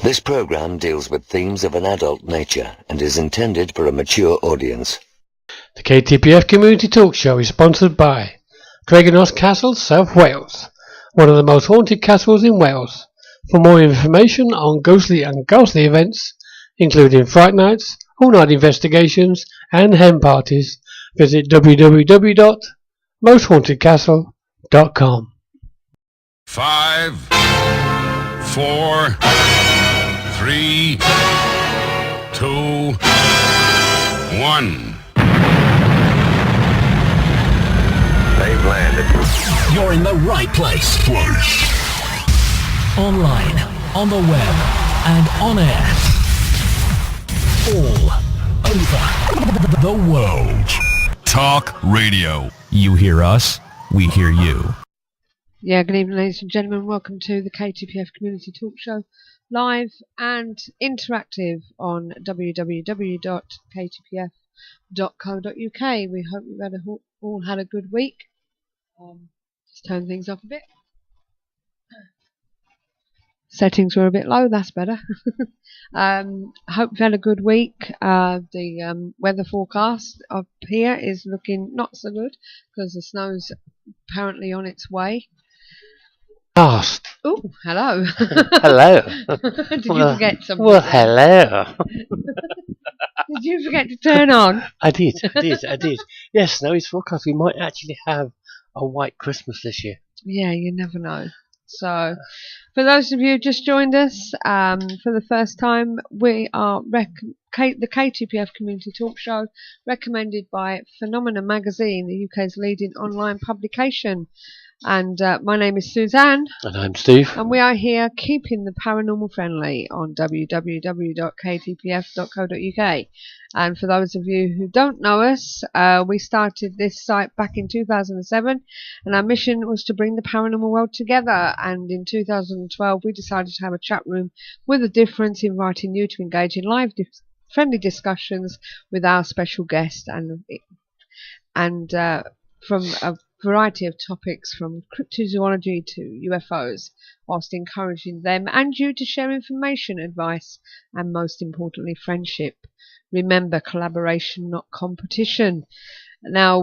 This program deals with themes of an adult nature and is intended for a mature audience. The KTPF Community Talk Show is sponsored by Dragonos Castle, South Wales, one of the most haunted castles in Wales. For more information on ghostly and ghastly events, including Fright Nights, all-night investigations and hen parties, visit www.mosthauntedcastle.com. 5, 4, 3, 2, 1. They've landed. You're in the right place. Online, on the web, and on air. All over the world. Talk radio. You hear us, we hear you. Yeah, good evening, ladies and gentlemen. Welcome to the KTPF Community Talk Show, live and interactive on www.ktpf.co.uk. We hope you've all had a good week. Just turn things up a bit. Settings were a bit low, that's better. Hope you've had a good week. The weather forecast up here is looking not so good because the snow's apparently on its way. Oh, hello. hello. Did you forget something? Well, hello. Did you forget to turn on? I did. Yes, no, it's forecast. We might actually have a white Christmas this year. Yeah, you never know. So, for those of you who just joined us for the first time, we are the KTPF Community Talk Show, recommended by Phenomena Magazine, the UK's leading online publication. And my name is Suzanne. And I'm Steve. And we are here keeping the paranormal friendly on www.ktpf.co.uk. And for those of you who don't know us, we started this site back in 2007, and our mission was to bring the paranormal world together. And in 2012, we decided to have a chat room with a difference, inviting you to engage in live friendly discussions with our special guest and from a variety of topics from cryptozoology to UFOs, whilst encouraging them and you to share information, advice, and most importantly, friendship. Remember, collaboration, not competition. Now,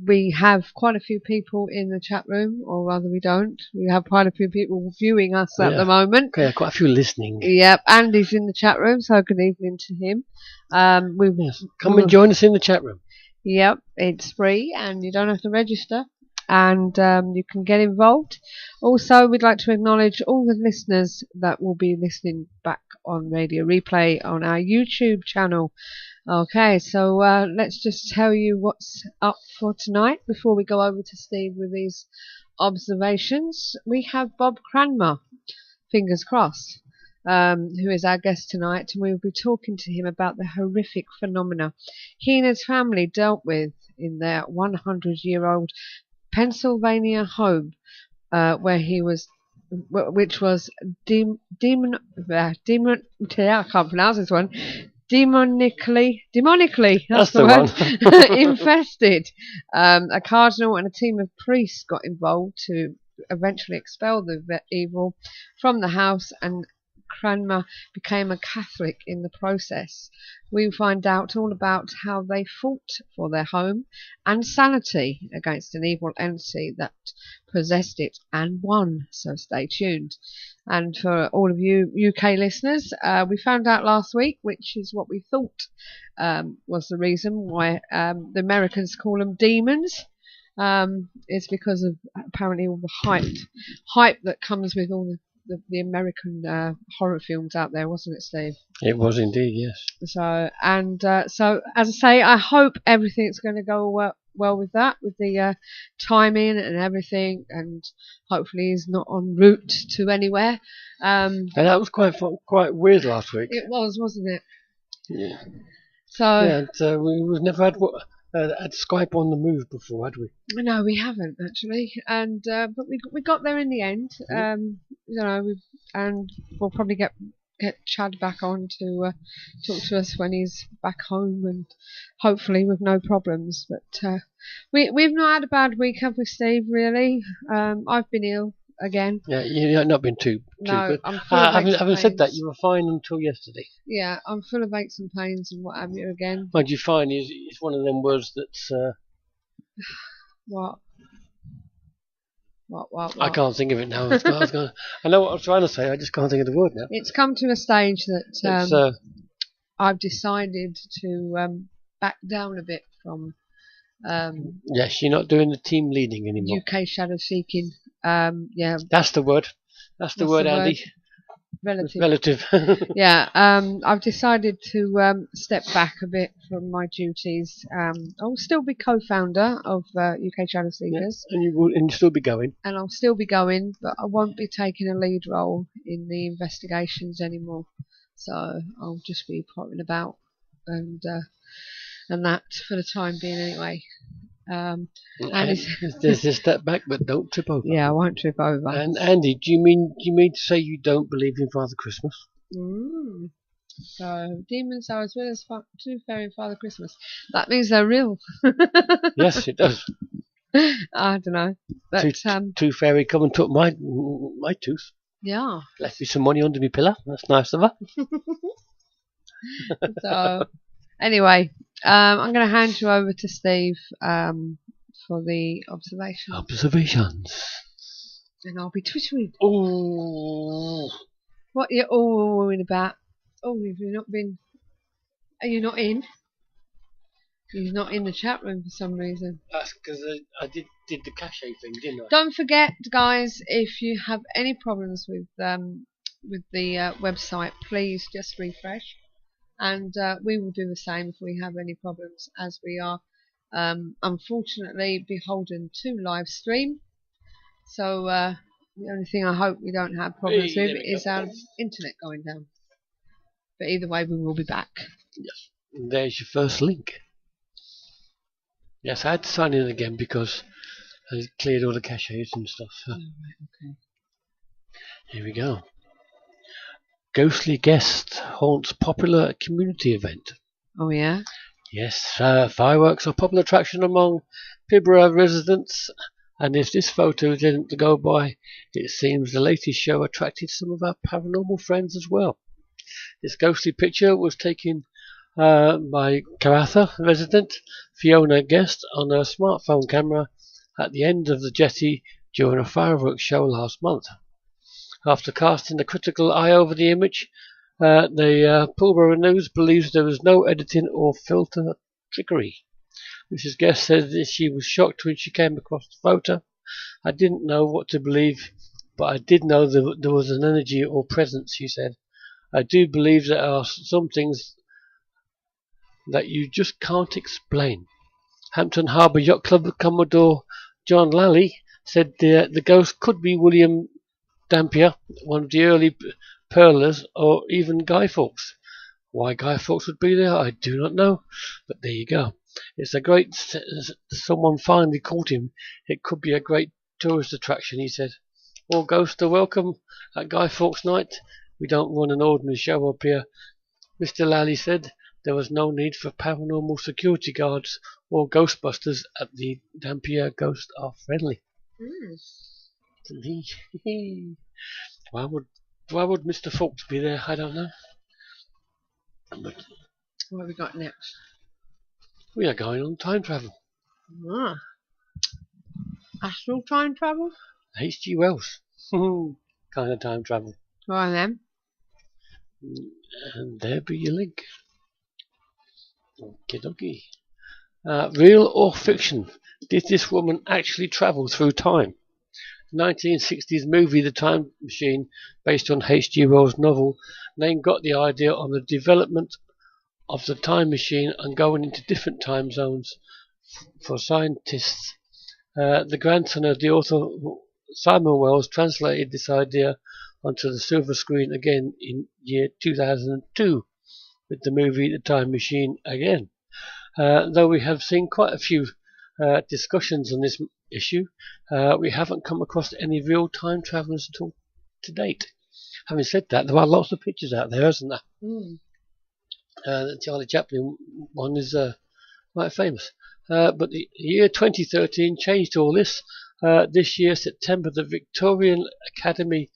we have quite a few people in the chat room, or rather we don't. We have quite a few people viewing us at the moment. Okay, quite a few listening. Yep, Andy's in the chat room, so good evening to him. Come and join us in the chat room. Yep, it's free and you don't have to register, and you can get involved. Also, we'd like to acknowledge all the listeners that will be listening back on radio replay on our YouTube channel. Okay, so let's just tell you what's up for tonight before we go over to Steve with these observations. We have Bob Cranmer, fingers crossed, who is our guest tonight, and we will be talking to him about the horrific phenomena he and his family dealt with in their 100-year-old Pennsylvania home, where he was, which was I can't pronounce this one, demonically, that's the word, infested. A cardinal and a team of priests got involved to eventually expel the evil from the house, and Cranmer became a Catholic in the process. We find out all about how they fought for their home and sanity against an evil entity that possessed it and won, so stay tuned. And for all of you UK listeners, we found out last week, which is what we thought was the reason why the Americans call them demons. It's because of apparently all the hype that comes with all the American horror films out there, wasn't it, Steve? It was indeed, yes. So as I say, I hope everything's going to go well with that, with the timing and everything, and hopefully he's not en route to anywhere. And that was quite weird last week. It was, wasn't it? Yeah. So yeah, we've never had Skype on the move before, had we? No, we haven't actually, and but we got there in the end. And we'll probably get Chad back on to talk to us when he's back home, and hopefully with no problems. But we've not had a bad week, have we, Steve? Really, I've been ill. again. Yeah, you've not been too No, good. I'm full of aches and Having said that, pains. you were fine until yesterday. Yeah, I'm full of aches and pains and what have you again. What you find is it's one of them words that's What? I can't think of it now. I know what I'm trying to say. I just can't think of the word now. It's come to a stage that It's I've decided to back down a bit from yes, you're not doing the team leading anymore. UK shadow seeking. Yeah, That's the word. That's the word, Andy. Relative. Yeah, I've decided to step back a bit from my duties. I'll still be co-founder of UK Shadow Seekers, And you still be going. and I'll still be going, but I won't be taking a lead role in the investigations anymore. So I'll just be pottering about and that for the time being, anyway. And There's a step back, but don't trip over. yeah, I won't trip over. And Andy, do you mean to say you don't believe in Father Christmas? So demons are as well as Tooth Fairy and Father Christmas. That means they're real. Yes, it does. I don't know, but Tooth Fairy come and took my tooth. yeah. Left me some money under my pillow. That's nice of her. So anyway, I'm going to hand you over to Steve for the observations, and I'll be twittering. Oh, What are you all worried about? Oh, have you not been? Are you not in? He's not in the chat room for some reason. that's because I did the cache thing, didn't I? Don't forget, guys, if you have any problems with the website, please just refresh, and we will do the same if we have any problems, as we are unfortunately beholden to live stream. So the only thing I hope we don't have problems with is our internet going down. But either way, we will be back. Yes. And there's your first link. Yes, I had to sign in again because I cleared all the caches and stuff. So. Oh, right, okay. Here we go. Ghostly guest haunts popular community event. Oh yeah? Yes, fireworks are a popular attraction among Pittsburgh residents, and if this photo didn't go by, it seems the latest show attracted some of our paranormal friends as well. This ghostly picture was taken by Caratha resident Fiona Guest on her smartphone camera at the end of the jetty during a fireworks show last month. After casting a critical eye over the image, the Pulborough News believes there was no editing or filter trickery. Mrs. Guest said that she was shocked when she came across the photo. I didn't know what to believe, but I did know there was an energy or presence, she said. I do believe there are some things that you just can't explain. Hampton Harbour Yacht Club Commodore John Lally said the ghost could be William Dampier, one of the early pearlers, or even Guy Fawkes. Why Guy Fawkes would be there, I do not know, but there you go. It's a great... Someone finally caught him. It could be a great tourist attraction, he said. All ghosts are welcome at Guy Fawkes night. We don't run an ordinary show up here. Mr. Lally said there was no need for paranormal security guards or ghostbusters at the Dampier. Ghosts are friendly. Why would Mr. Fawkes be there? I don't know. But What have we got next? we are going on time travel. Astral time travel? H.G. Wells. Kind of time travel. Go on then. And there be your link. Okie dokie. Real or fiction? Did this woman actually travel through time? The 1960s movie The Time Machine, based on H.G. Wells' novel, Lane got the idea on the development of the time machine and going into different time zones for scientists. The grandson of the author Simon Wells translated this idea onto the silver screen again in year 2002 with the movie The Time Machine again. Though we have seen quite a few discussions on this issue, we haven't come across any real time travelers to date. Having said that, there are lots of pictures out there, isn't there? The Charlie Chaplin one is quite famous. But the year 2013 changed all this This year, September, the Victorian Academy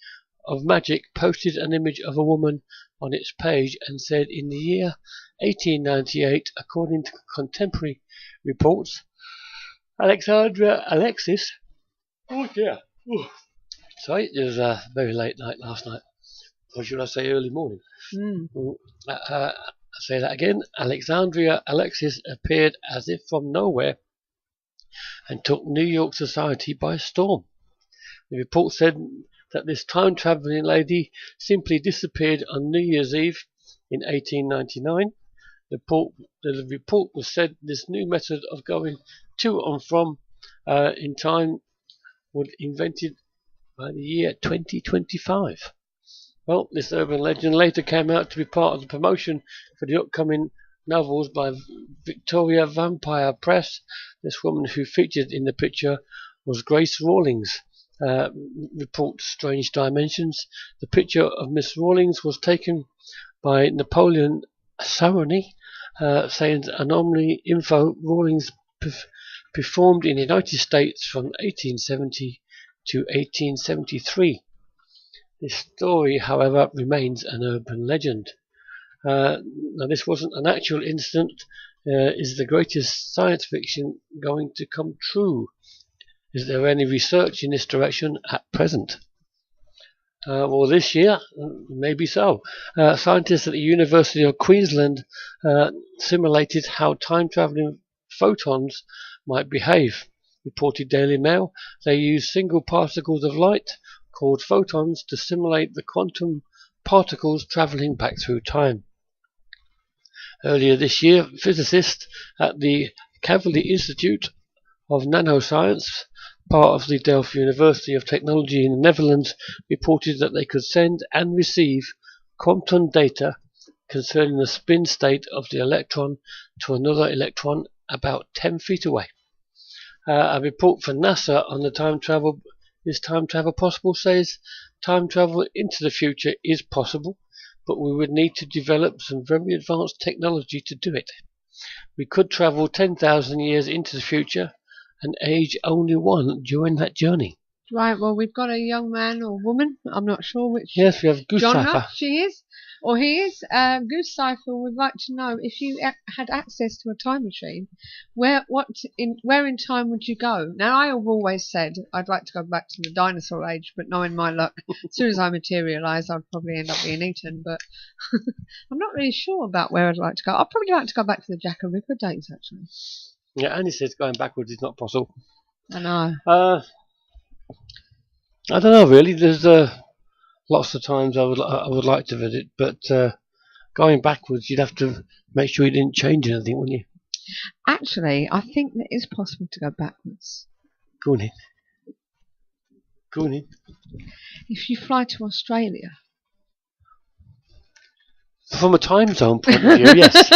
of Magic posted an image of a woman on its page and said in the year 1898, according to contemporary reports, Alexis, oh dear, sorry, it was a very late night last night, or should I say early morning. I'll say that again. Alexandria Alexis appeared as if from nowhere and took New York society by storm. The report said that this time-travelling lady simply disappeared on New Year's Eve in 1899. The report was said this new method of going to and from in time was invented by the year 2025. Well, this urban legend later came out to be part of the promotion for the upcoming novels by Victoria Vampire Press. This woman who featured in the picture was Grace Rawlings. Reports Strange Dimensions. The picture of Miss Rawlings was taken by Napoleon Sarony, saying anomaly info. Rawlings performed in the United States from 1870 to 1873. This story, however, remains an urban legend. Now, this wasn't an actual incident. Is the greatest science fiction going to come true? Is there any research in this direction at present? Well, this year, maybe so. Scientists at the University of Queensland simulated how time-travelling photons might behave. Reported Daily Mail. They used single particles of light called photons to simulate the quantum particles travelling back through time. Earlier this year, physicists at the Kavli Institute of Nanoscience, part of the Delft University of Technology in the Netherlands, reported that they could send and receive quantum data concerning the spin state of the electron to another electron about 10 feet away. A report for NASA on the time travel is time travel possible says time travel into the future is possible, but we would need to develop some very advanced technology to do it. We could travel 10,000 years into the future and age only one during that journey. Right, well, we've got a young man or woman, I'm not sure which Yes, we have Goose genre Cipher. she is, or he is. Goose Cipher would like to know, if you had access to a time machine, where in time would you go? Now, I have always said I'd like to go back to the dinosaur age, but knowing my luck, as soon as I materialise, I'd probably end up being eaten, but I'm not really sure about where I'd like to go. I'd probably like to go back to the Jack and Ripper days, actually. Yeah, Annie says going backwards is not possible. I know. I don't know really. There's lots of times I would like to visit, but going backwards, you'd have to make sure you didn't change anything, wouldn't you? Actually, I think that it is possible to go backwards. Go on in. Go on in. If you fly to Australia. From a time zone point of view, yes.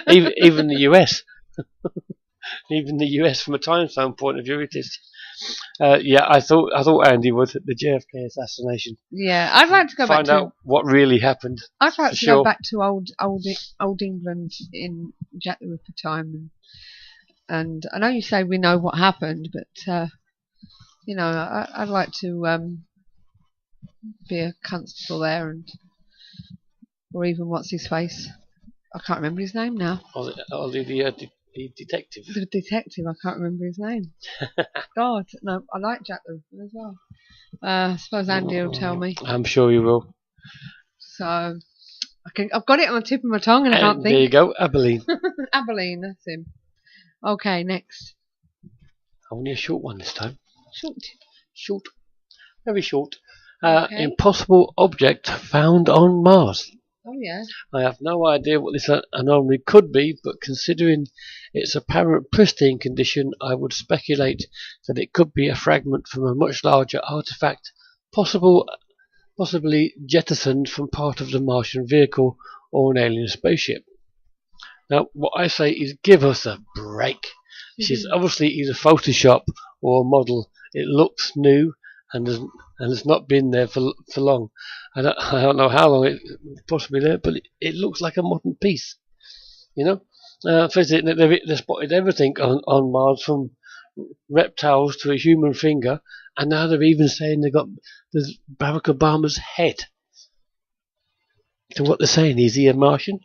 Even the US. Even the US, from a time zone point of view, it is. Yeah, I thought Andy would at the JFK assassination. Yeah, I'd like to go find out what really happened. I'd like to go back to old England in Jack the Ripper time, and I know you say we know what happened, but you know, I'd like to be a constable there, or even what's his face? I can't remember his name now. The detective. The detective, I can't remember his name. God, no, I like Jack the Ripper as well. I suppose Andy will tell me. I'm sure you will. So, I've got it on the tip of my tongue and I can't think. There you go, Abilene. Abilene, that's him. Okay, next. Only a short one this time. Short. Very short. Okay. Impossible object found on Mars. Oh, yeah. I have no idea what this anomaly could be, but considering its apparent pristine condition, I would speculate that it could be a fragment from a much larger artifact, possibly jettisoned from part of the Martian vehicle or an alien spaceship. Now, what I say is give us a break. This is obviously either Photoshop or a model. It looks new and has not been there for long. I don't know how long it's possibly there, but it looks like a modern piece. You know, they spotted everything on Mars, from reptiles to a human finger, and now they're even saying there's Barack Obama's head. So what they're saying, is he a Martian?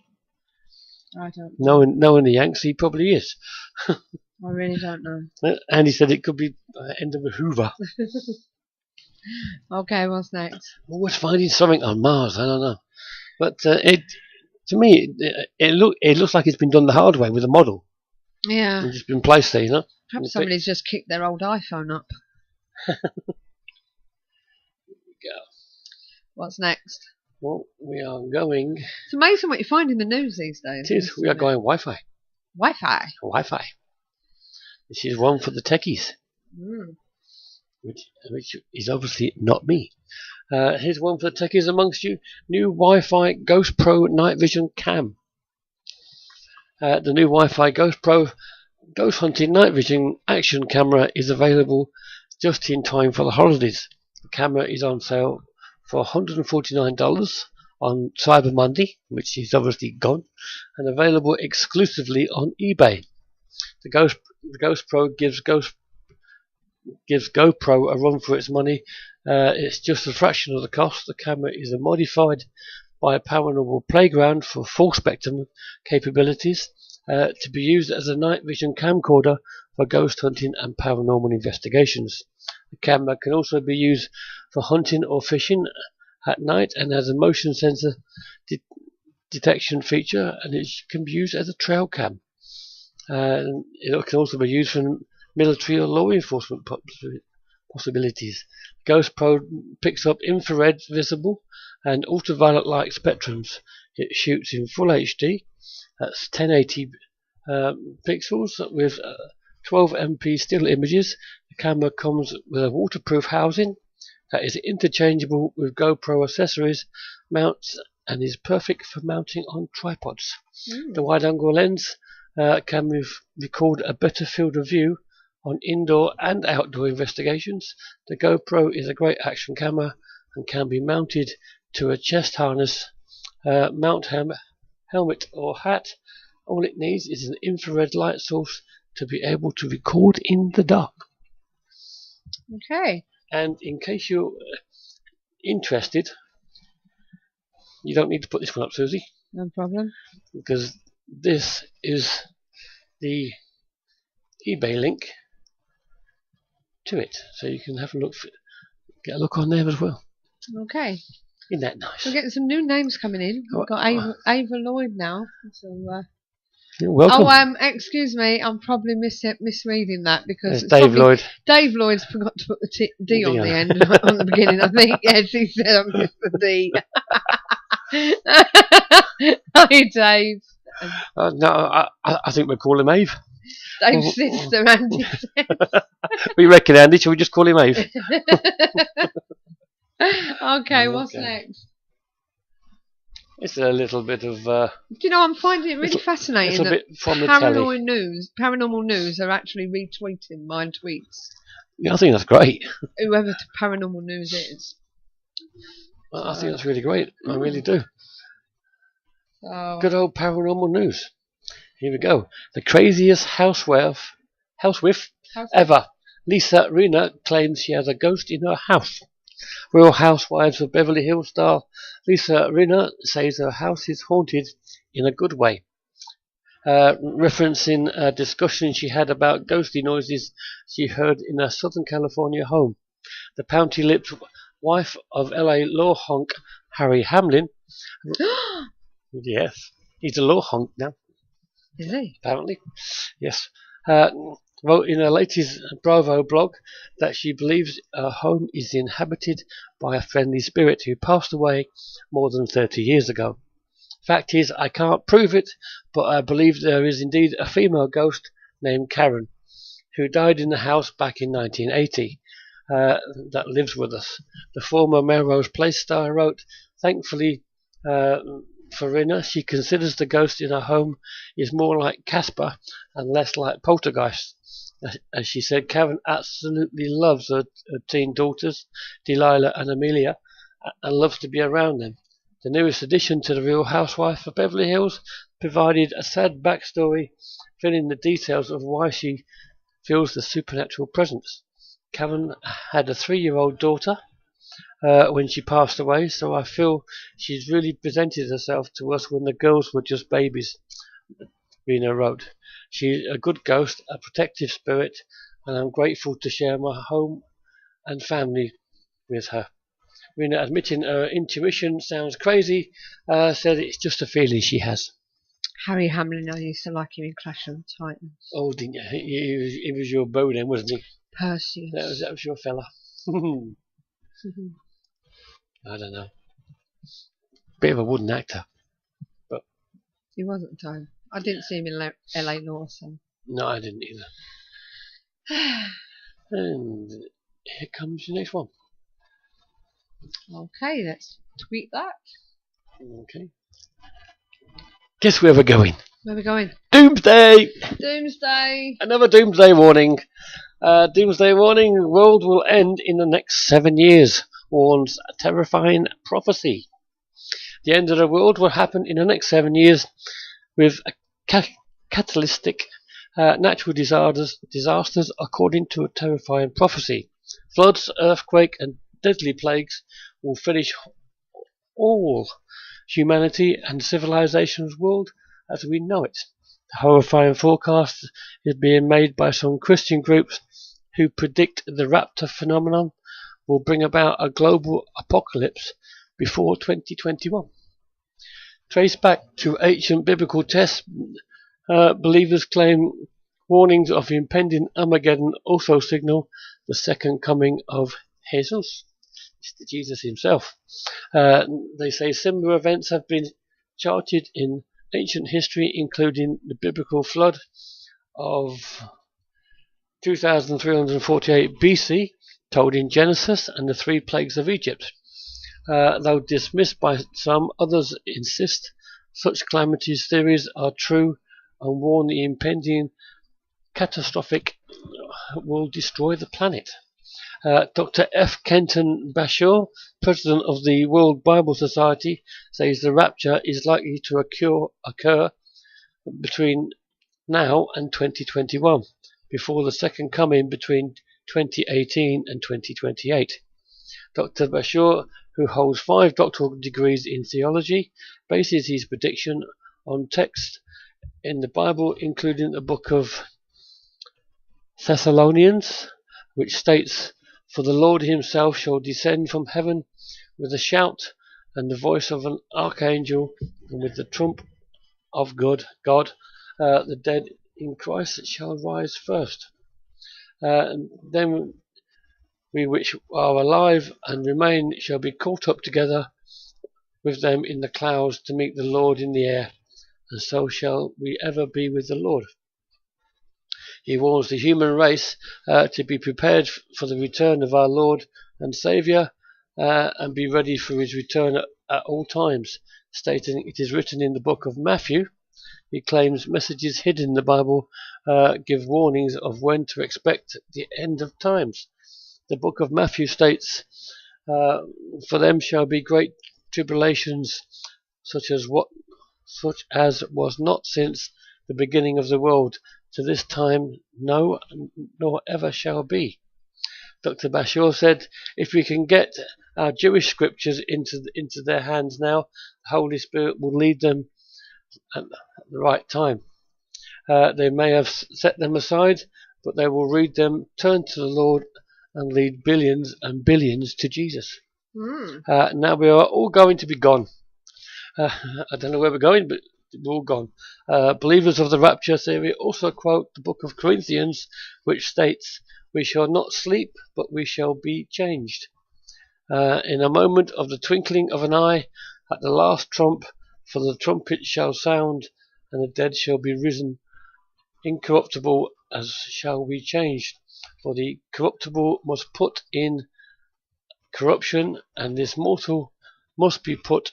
I don't know. Knowing the Yanks, he probably is. I really don't know. And he said it could be end of a Hoover. Okay, what's next? Always finding something on Mars. I don't know, but to me it looks like it's been done the hard way with a model. Yeah. It's just been placed there, you know. Perhaps somebody's just kicked their old iPhone up. Go. What's next? Well, we are going. It's amazing what you find in the news these days. It is. We are going Wi-Fi. Wi-Fi. Wi-Fi. This is one for the techies, which is obviously not me. Here's one for the techies amongst you. New Wi-Fi Ghost Pro Night Vision Cam. The new Wi-Fi Ghost Pro Ghost Hunting Night Vision Action Camera is available just in time for the holidays. The camera is on sale for $149 on Cyber Monday, which is obviously gone, and available exclusively on eBay. The Ghost Pro gives GoPro a run for its money. It's just a fraction of the cost. The camera is modified by a Paranormal playground for full spectrum capabilities to be used as a night vision camcorder for ghost hunting and paranormal investigations. The camera can also be used for hunting or fishing at night and has a motion sensor detection feature, and it can be used as a trail cam. It can also be used for military or law enforcement possibilities. Ghost Pro picks up infrared visible and ultraviolet light spectrums. It shoots in full HD. That's 1080 pixels with 12 MP still images. The camera comes with a waterproof housing that is interchangeable with GoPro accessories, mounts, and is perfect for mounting on tripods. The wide-angle lens can record a better field of view on indoor and outdoor investigations. The GoPro is a great action camera and can be mounted to a chest harness, mount helmet or hat. All it needs is an infrared light source to be able to record in the dark. Okay. And in case you're interested, you don't need to put this one up, Susie. No problem. Because this is the eBay link to it, so you can have a look, get a look on there as well. Okay. Isn't that nice? We're getting some new names coming in. We've got Ava Lloyd now. So, you're welcome. Excuse me, I'm probably misreading that because it's Dave Lloyd. Dave Lloyd's forgot to put the D on the end on the beginning. I think yes, he said I'm just the D. Hi, Dave. No, I think we'll call him Ave. Dave's sister, Andy. We reckon, Andy. Shall we just call him Ave? Okay, what's next? It's a little bit of. Do you know, I'm finding it really fascinating that paranormal news are actually retweeting my tweets. Yeah, I think that's great. Whoever paranormal news is. Well, I think that's really great. I really do. So, good old paranormal news. Here we go. The craziest housewife ever. Lisa Rinna claims she has a ghost in her house. Real Housewives of Beverly Hills star Lisa Rinna says her house is haunted in a good way. Referencing a discussion she had about ghostly noises she heard in her Southern California home. The pouty-lipped wife of LA law honk Harry Hamlin. Yes, he's a law honk now. Is he? Apparently, yes. Wrote in her latest Bravo blog that she believes her home is inhabited by a friendly spirit who passed away more than 30 years ago. Fact is, I can't prove it, but I believe there is indeed a female ghost named Karen who died in the house back in 1980 that lives with us. The former Melrose Place star wrote, thankfully for Rinna, she considers the ghost in her home is more like Casper and less like Poltergeist. As she said, Karen absolutely loves her teen daughters, Delilah and Amelia, and loves to be around them. The newest addition to the Real Housewife of Beverly Hills provided a sad backstory, filling the details of why she feels the supernatural presence. Karen had a 3-year-old daughter when she passed away, so I feel she's really presented herself to us when the girls were just babies, Rena wrote. She's a good ghost, a protective spirit, and I'm grateful to share my home and family with her. Rena, admitting her intuition sounds crazy, said it's just a feeling she has. Harry Hamlin, I used to like him in Clash of the Titans. Oh, didn't you? He was your beau then, wasn't he? Perseus. That was your fella. I don't know. Bit of a wooden actor. But he wasn't, though. I didn't see him in LA Law, so. No, I didn't either. And here comes the next one. Okay, let's tweet that. Okay. Guess where we're going? Where are we going? Doomsday! Doomsday! Another doomsday warning. Doomsday warning, the world will end in the next 7 years, warns a terrifying prophecy. The end of the world will happen in the next 7 years with a catalytic natural disasters according to a terrifying prophecy. Floods, earthquake and deadly plagues will finish all humanity and civilization's world as we know it. The horrifying forecast is being made by some Christian groups who predict the rapture phenomenon will bring about a global apocalypse before 2021. Traced back to ancient biblical texts, believers claim warnings of impending Armageddon also signal the second coming of Jesus, Jesus himself. They say similar events have been charted in ancient history, including the biblical flood of 2348 BC, told in Genesis, and the 3 plagues of Egypt. Though dismissed by some, others insist such calamities theories are true and warn the impending catastrophic will destroy the planet. Dr. F. Kenton Bashaw, president of the World Bible Society, says the rapture is likely to occur between now and 2021, before the second coming between 2018 and 2028. Dr. Bashaw, who holds 5 doctoral degrees in theology, bases his prediction on text in the Bible, including the book of Thessalonians, which states, "For the Lord himself shall descend from heaven with a shout and the voice of an archangel and with the trump of God, the dead in Christ shall rise first. And then we which are alive and remain shall be caught up together with them in the clouds to meet the Lord in the air, and so shall we ever be with the Lord." He warns the human race to be prepared for the return of our Lord and Saviour and be ready for his return at all times, stating it is written in the book of Matthew. He claims messages hidden in the Bible give warnings of when to expect the end of times. The book of Matthew states, "For them shall be great tribulations, such as was not since the beginning of the world, to this time, no, nor ever shall be." Dr. Bashaw said, "If we can get our Jewish scriptures into their hands now, the Holy Spirit will lead them at the right time. They may have set them aside, but they will read them, turn to the Lord, and lead billions and billions to Jesus." Now we are all going to be gone. I don't know where we're going, but we're all gone. Believers of the rapture theory also quote the book of Corinthians, which states, "We shall not sleep, but we shall be changed. In a moment of the twinkling of an eye, at the last trump, for the trumpet shall sound, and the dead shall be risen incorruptible, as shall we changed. For the corruptible must put in corruption, and this mortal must be put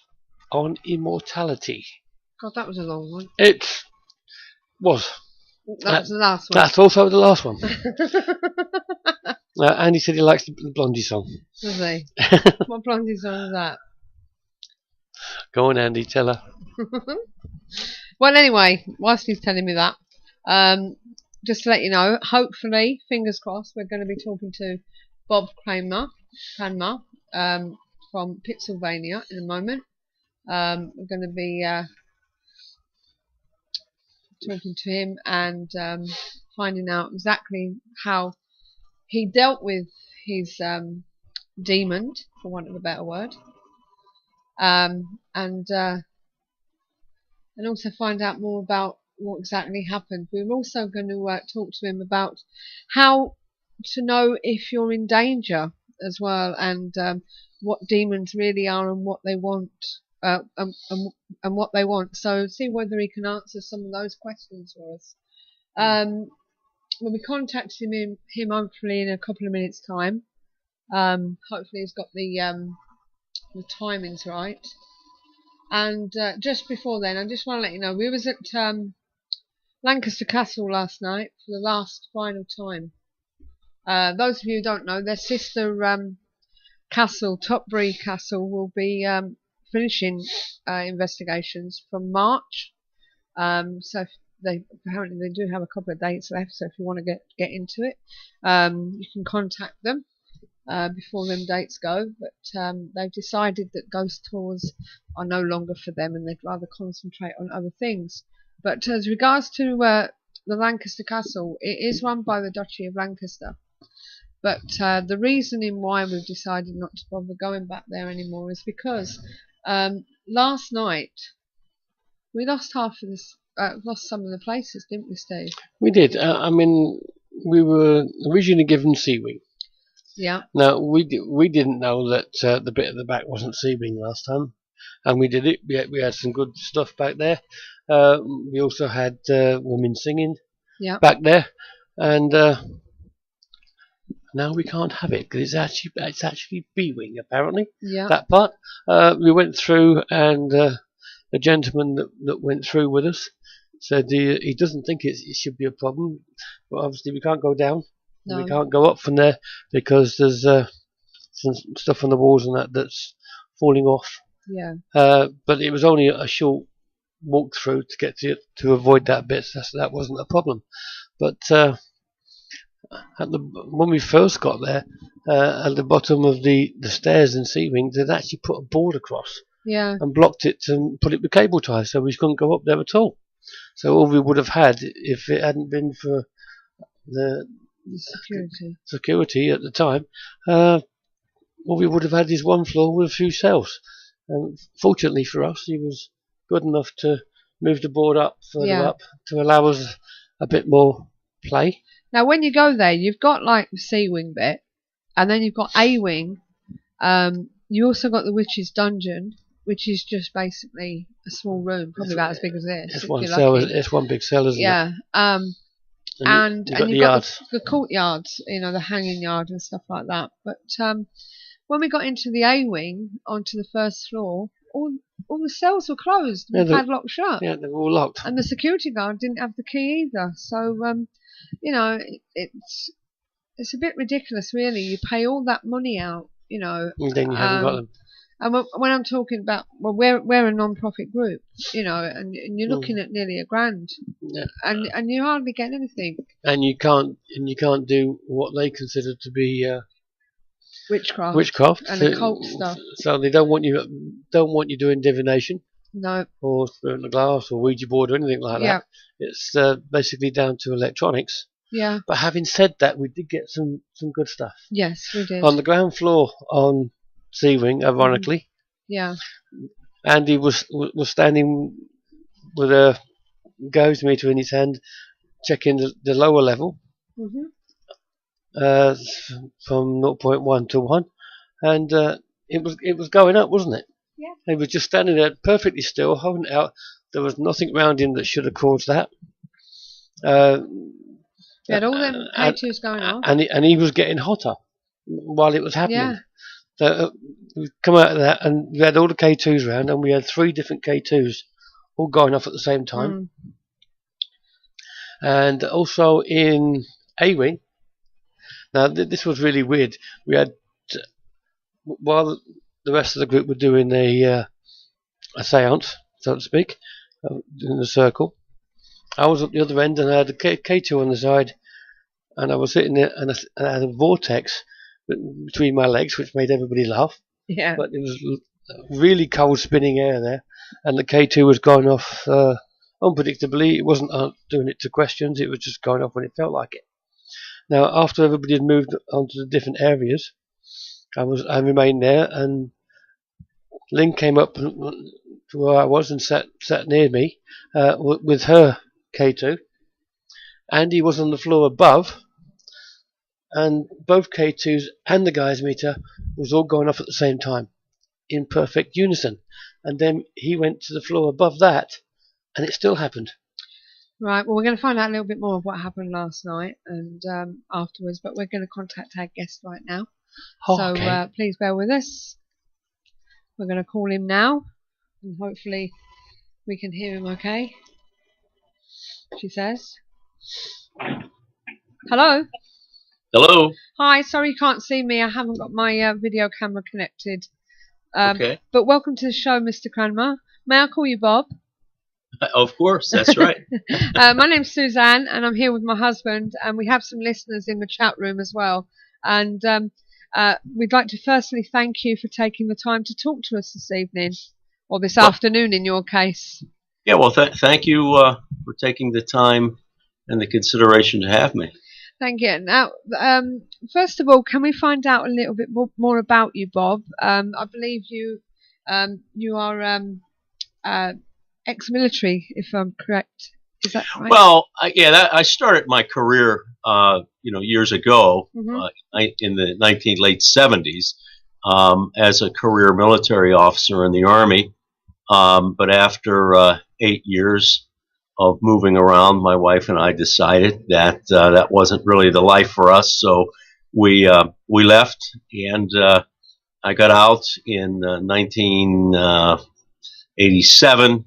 on immortality." God, that was a long one. It was. That was the last one. That's also the last one. Andy said he likes the Blondie song. Does he? What Blondie song was that? Go on, Andy, tell her. Well, anyway, whilst he's telling me that, just to let you know, hopefully, fingers crossed, we're going to be talking to Bob Cranmer, from Pennsylvania in a moment. We're going to be talking to him and finding out exactly how he dealt with his demon, for want of a better word, and also find out more about what exactly happened. We're also going to talk to him about how to know if you're in danger as well, and what demons really are and what they want, and what they want. So see whether he can answer some of those questions for us. We'll be contacting him hopefully in a couple of minutes' time. Hopefully he's got the timings right. And just before then, I just want to let you know, we was at Lancaster Castle last night for the last final time. Those of you who don't know, their sister castle, Topbury Castle, will be finishing investigations from March. So apparently they do have a couple of dates left. So if you want to get into it, you can contact them before them dates go. But they've decided that ghost tours are no longer for them, and they'd rather concentrate on other things. But as regards to the Lancaster Castle, it is run by the Duchy of Lancaster. But the reasoning why we've decided not to bother going back there anymore is because last night we lost lost some of the places, didn't we, Steve? We did. We were originally given Sea-Wing. Yeah. Now, we didn't know that the bit at the back wasn't Sea-Wing last time, and we did it. We had some good stuff back there. We also had women singing back there, and now we can't have it because it's actually B-Wing apparently. Yeah. That part. We went through, and the gentleman that went through with us said he doesn't think it should be a problem, but obviously we can't go down. No. We can't go up from there because there's some stuff on the walls and that's falling off. Yeah. But it was only a short walk through to get to avoid that bit. So that wasn't a problem. But when we first got there, at the bottom of the stairs in Sea-Wing, they'd actually put a board across. Yeah. And blocked it and put it with cable ties, so we couldn't go up there at all. So all we would have had, if it hadn't been for the security at the time, all we would have had is one floor with a few cells. Fortunately for us, he was good enough to move the board up further up to allow us a bit more play. Now, when you go there, you've got like the C-Wing bit, and then you've got A-Wing. You also got the Witch's Dungeon, which is just basically a small room, probably about as big as this. It's one cell. It's one big cell, isn't it? Yeah. And you've got the courtyards, the hanging yard and stuff like that. But when we got into the A-Wing, onto the first floor, all the cells were closed, padlocked shut. Yeah, they were all locked. And the security guard didn't have the key either. So, it's a bit ridiculous, really. You pay all that money out, And then you haven't got them. And when I'm talking about, well, we're a non-profit group, and you're looking at nearly $1,000, and you hardly get anything. And you can't do what they consider to be witchcraft and occult stuff. So they don't want you doing divination. No. Or spirit of glass or Ouija board or anything like that. It's basically down to electronics. Yeah. But having said that, we did get some good stuff. Yes, we did. On the ground floor on Sea-Wing, ironically. Yeah. Andy was standing with a gauge meter in his hand, checking the lower level. From 0.1 to 1, and it was going up, wasn't it? Yeah. He was just standing there perfectly still, holding it out. There was nothing around him that should have caused that. He had all them K2s going on, and he was getting hotter while it was happening. Yeah. So we come out of that, and we had all the K2s around, and we had 3 different K2s all going off at the same time. And also in A-Wing. Now, this was really weird. We had, while the rest of the group were doing a seance, so to speak, in the circle, I was at the other end, and I had a K2 on the side, and I was sitting there, and I had a vortex between my legs, which made everybody laugh. Yeah. But it was really cold spinning air there, and the K2 was going off unpredictably. It wasn't doing it to questions, it was just going off when it felt like it. Now, after everybody had moved on to the different areas, I remained there, and Lynn came up to where I was and sat near me with her K2. Andy was on the floor above, and both K2s and the guy's meter was all going off at the same time, in perfect unison. And then he went to the floor above that, and it still happened. Right, well, we're going to find out a little bit more of what happened last night and afterwards, but we're going to contact our guest right now. So please bear with us. We're going to call him now, and hopefully we can hear him okay. She says. Hello? Hello. Hi, sorry you can't see me. I haven't got my video camera connected. Okay. But welcome to the show, Mr. Cranmer. May I call you Bob? Of course, that's right. My name's Suzanne, and I'm here with my husband, and we have some listeners in the chat room as well. And we'd like to firstly thank you for taking the time to talk to us this evening, or this afternoon in your case. Yeah, well, thank you for taking the time and the consideration to have me. Thank you. Now, first of all, can we find out a little bit more about you, Bob? I believe you are ex-military, if I'm correct. Is that right? Well, I started my career, years ago, in the late 70s, as a career military officer in the Army. But after 8 years of moving around, my wife and I decided that that wasn't really the life for us. So we left, and I got out in 1987.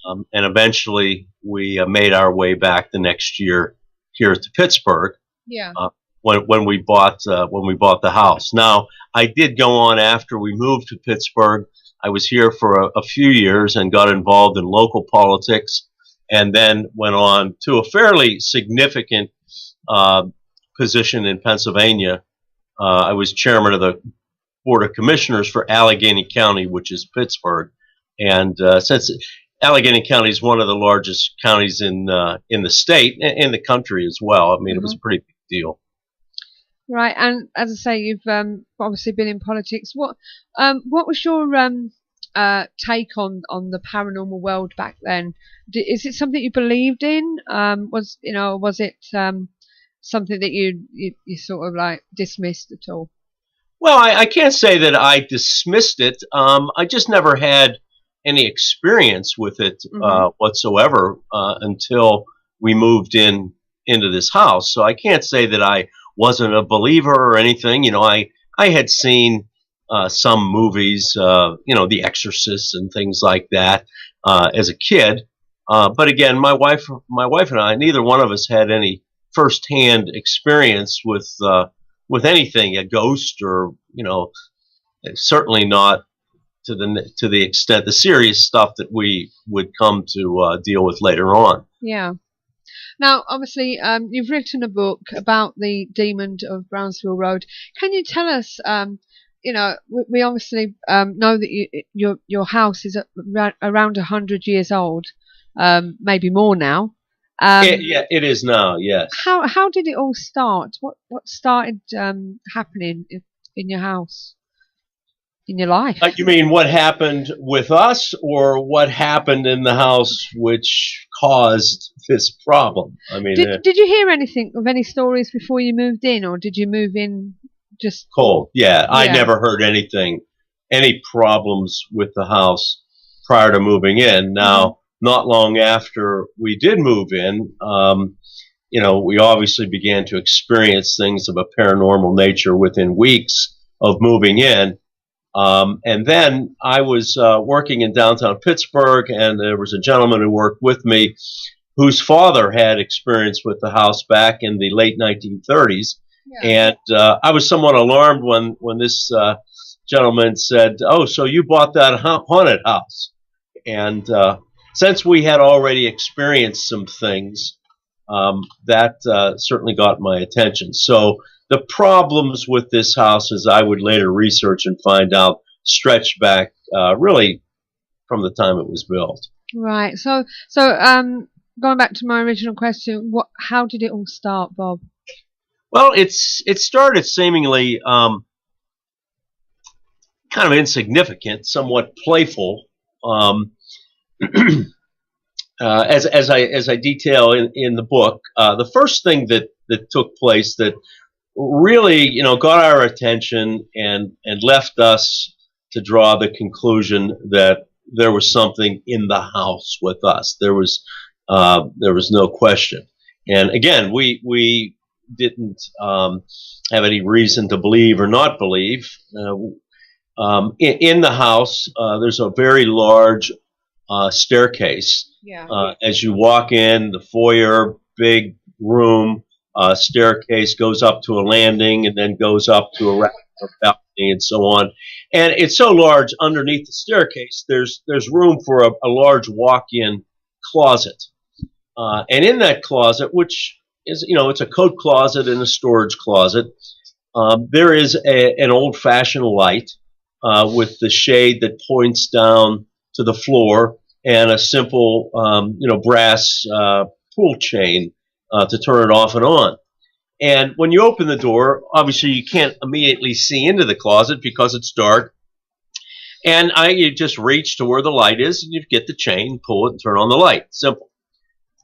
And eventually we made our way back the next year here to Pittsburgh. Yeah. When we bought the house. Now, I did go on after we moved to Pittsburgh. I was here for a few years and got involved in local politics, and then went on to a fairly significant position in Pennsylvania. I was chairman of the Board of Commissioners for Allegheny County, which is Pittsburgh, and since Allegheny County is one of the largest counties in the state, in the country as well. I mean, it was a pretty big deal. Right, and as I say, you've obviously been in politics. What was your take on the paranormal world back then? Is it something you believed in? Was it something that you sort of like dismissed at all? Well, I can't say that I dismissed it. I just never had any experience with it whatsoever until we moved into this house. So I can't say that I wasn't a believer or anything. I had seen some movies, The Exorcist and things like that as a kid. But again, my wife and I, neither one of us had any firsthand experience with anything, a ghost, or certainly not to the extent, the serious stuff that we would come to deal with later on. Yeah. Now, obviously, you've written a book about the demon of Brownsville Road. Can you tell us? We obviously know that your house is around 100 years old, maybe more now. It is now. Yes. How did it all start? What started happening in your house? In your life? You mean what happened with us, or what happened in the house which caused this problem? I mean, did you hear anything of any stories before you moved in, or did you move in just cold? Yeah, I never heard any problems with the house prior to moving in. Now, not long after we did move in, we obviously began to experience things of a paranormal nature within weeks of moving in. And then I was working in downtown Pittsburgh, and there was a gentleman who worked with me whose father had experience with the house back in the late 1930s. Yeah. And I was somewhat alarmed when this gentleman said, "Oh, so you bought that haunted house?" And since we had already experienced some things, that certainly got my attention. So the problems with this house, as I would later research and find out, stretched back really from the time it was built. Right. So, going back to my original question, how did it all start, Bob? Well, it started seemingly kind of insignificant, somewhat playful. As I detail in the book, the first thing that took place that really got our attention and left us to draw the conclusion that there was something in the house with us. There was no question. And again, we didn't have any reason to believe or not believe. In the house, there's a very large staircase. Yeah. As you walk in, the foyer, big room, staircase goes up to a landing and then goes up to a balcony and so on. And it's so large, underneath the staircase, there's room for a large walk-in closet. And in that closet, which is, it's a coat closet and a storage closet, there is an old-fashioned light with the shade that points down to the floor and a simple, brass pull chain to turn it off and on. And when you open the door, obviously you can't immediately see into the closet because it's dark. And you just reach to where the light is, and you get the chain, pull it, and turn on the light. Simple.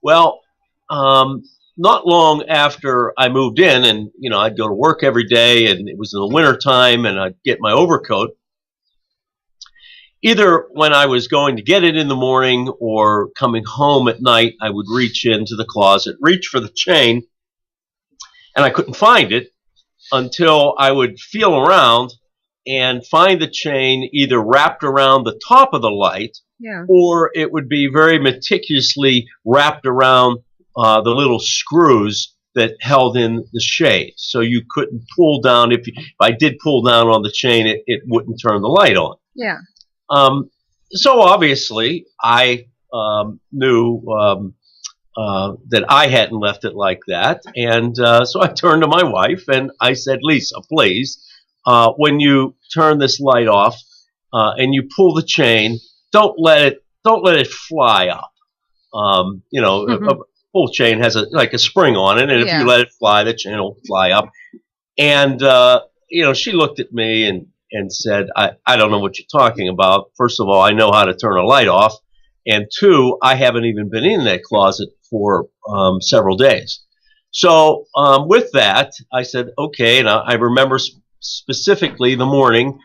Well, not long after I moved in, and I'd go to work every day, and it was in the winter time, and I'd get my overcoat. Either when I was going to get it in the morning or coming home at night, I would reach into the closet, reach for the chain, and I couldn't find it until I would feel around and find the chain either wrapped around the top of the light, Yeah. or it would be very meticulously wrapped around the little screws that held in the shade. So you couldn't pull down. If I did pull down on the chain, it wouldn't turn the light on. Yeah. So obviously, I knew that I hadn't left it like that, and so I turned to my wife and I said, "Lisa, please, when you turn this light off and you pull the chain, don't let it fly up. A pull chain has a spring on it, and if you let it fly, the chain will fly up." And she looked at me and said, I don't know what you're talking about. First of all, I know how to turn a light off. And two, I haven't even been in that closet for several days. So with that, I said, okay. And I remember specifically the morning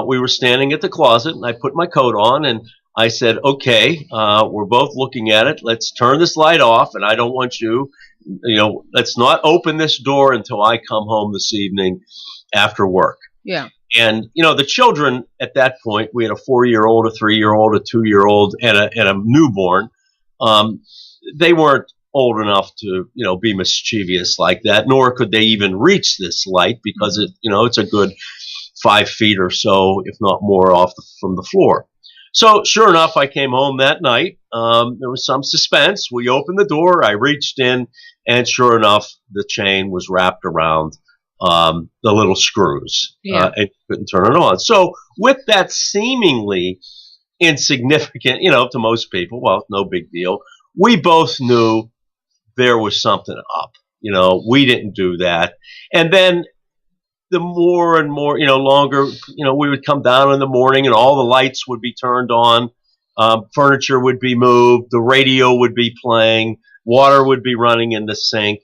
we were standing at the closet, and I put my coat on, and I said, okay, we're both looking at it. Let's turn this light off, and I don't want you, let's not open this door until I come home this evening after work. Yeah. And, the children at that point, we had a 4-year-old, a 3-year-old, a 2-year-old, and a newborn. They weren't old enough to, be mischievous like that, nor could they even reach this light because it's a good 5 feet or so, if not more, from the floor. So sure enough, I came home that night. There was some suspense. We opened the door. I reached in, and sure enough, the chain was wrapped around the little screws, and couldn't turn it on. So with that seemingly insignificant, to most people, well, no big deal, we both knew there was something up. We didn't do that. And then the more and more, longer, we would come down in the morning and all the lights would be turned on, furniture would be moved, the radio would be playing, water would be running in the sink.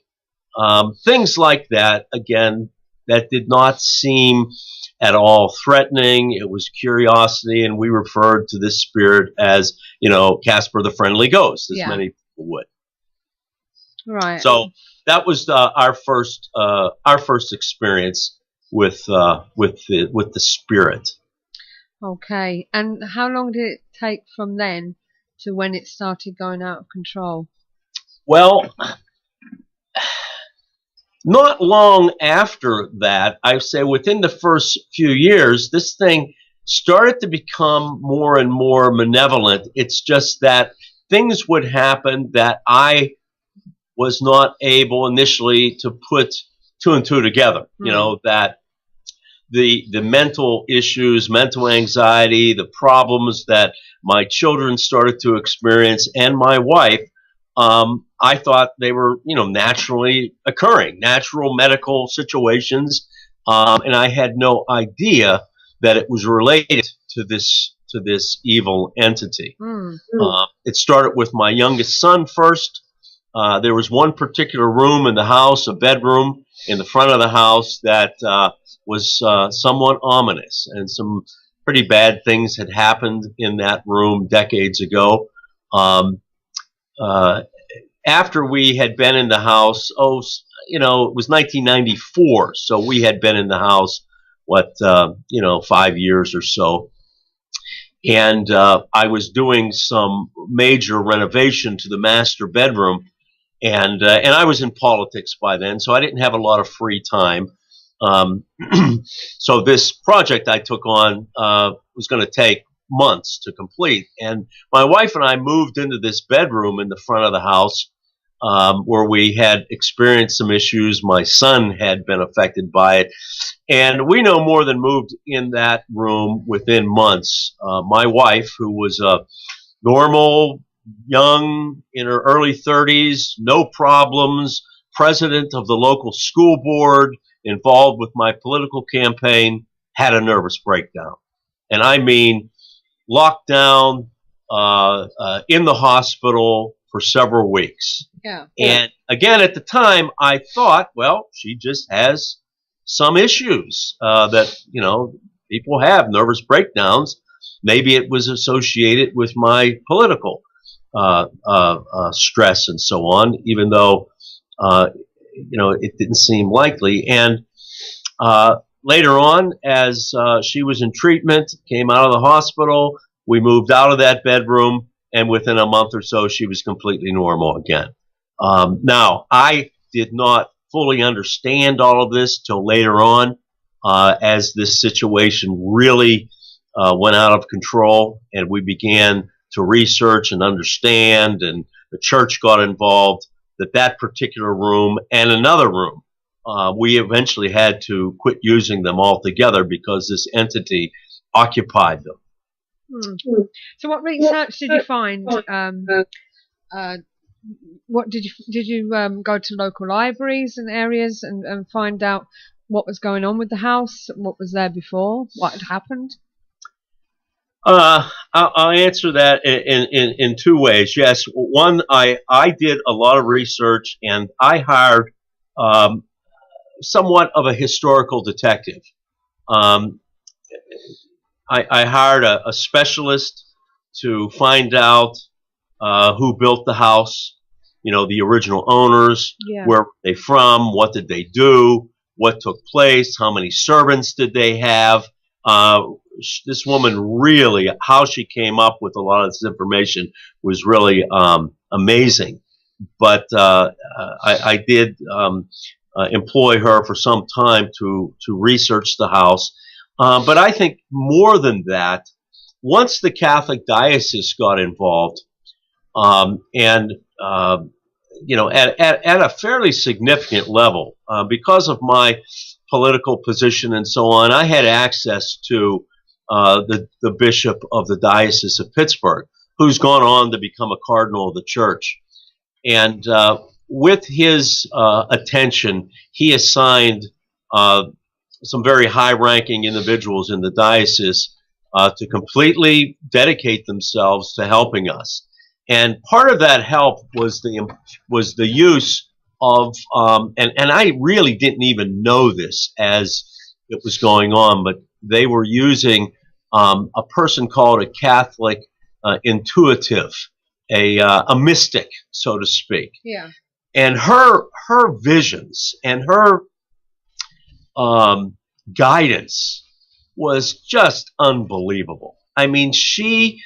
Things like that, again, that did not seem at all threatening. It was curiosity, and we referred to this spirit as, Casper the Friendly Ghost, as many people would. Right. So that was our first experience with the spirit. Okay. And how long did it take from then to when it started going out of control? Well, not long after that, I say within the first few years, this thing started to become more and more malevolent. It's just that things would happen that I was not able initially to put two and two together. You know, that the mental issues, mental anxiety, the problems that my children started to experience, and my wife, I thought they were, naturally occurring, natural medical situations, and I had no idea that it was related to this evil entity. It started with my youngest son first. There was one particular room in the house, a bedroom in the front of the house that was somewhat ominous, and some pretty bad things had happened in that room decades ago. After we had been in the house, it was 1994, so we had been in the house, 5 years or so. And I was doing some major renovation to the master bedroom, and I was in politics by then, so I didn't have a lot of free time. So this project I took on was going to take months to complete. And my wife and I moved into this bedroom in the front of the house where we had experienced some issues. My son had been affected by it. And we no more than moved in that room within months. My wife, who was a normal, young, in her early 30s, no problems, president of the local school board, involved with my political campaign, had a nervous breakdown. And I mean, locked down in the hospital for several weeks. Yeah. And again, at the time, I thought, well, she just has some issues that, people have, nervous breakdowns. Maybe it was associated with my political stress and so on, even though, it didn't seem likely. And later on, as she was in treatment, came out of the hospital, we moved out of that bedroom, and within a month or so, she was completely normal again. Now, I did not fully understand all of this till later on, as this situation really went out of control, and we began to research and understand, and the church got involved, that particular room and another room, we eventually had to quit using them altogether because this entity occupied them. So what research did you find? What did you go to local libraries and areas and find out what was going on with the house? What was there before? What had happened? I'll answer that in two ways. Yes, one, I did a lot of research, and I hired somewhat of a historical detective. I hired a specialist to find out who built the house, the original owners, where were they from, what did they do, what took place, how many servants did they have. This woman really, how she came up with a lot of this information was really amazing. But I did employ her for some time to research the house. But I think more than that, once the Catholic diocese got involved, at a fairly significant level, because of my political position and so on, I had access to the bishop of the Diocese of Pittsburgh, who's gone on to become a cardinal of the church. And with his attention, he assigned some very high-ranking individuals in the diocese to completely dedicate themselves to helping us. And part of that help was the use of, and I really didn't even know this as it was going on, but they were using a person called a Catholic intuitive, a mystic, so to speak. Yeah. And her visions and her guidance was just unbelievable. I mean, she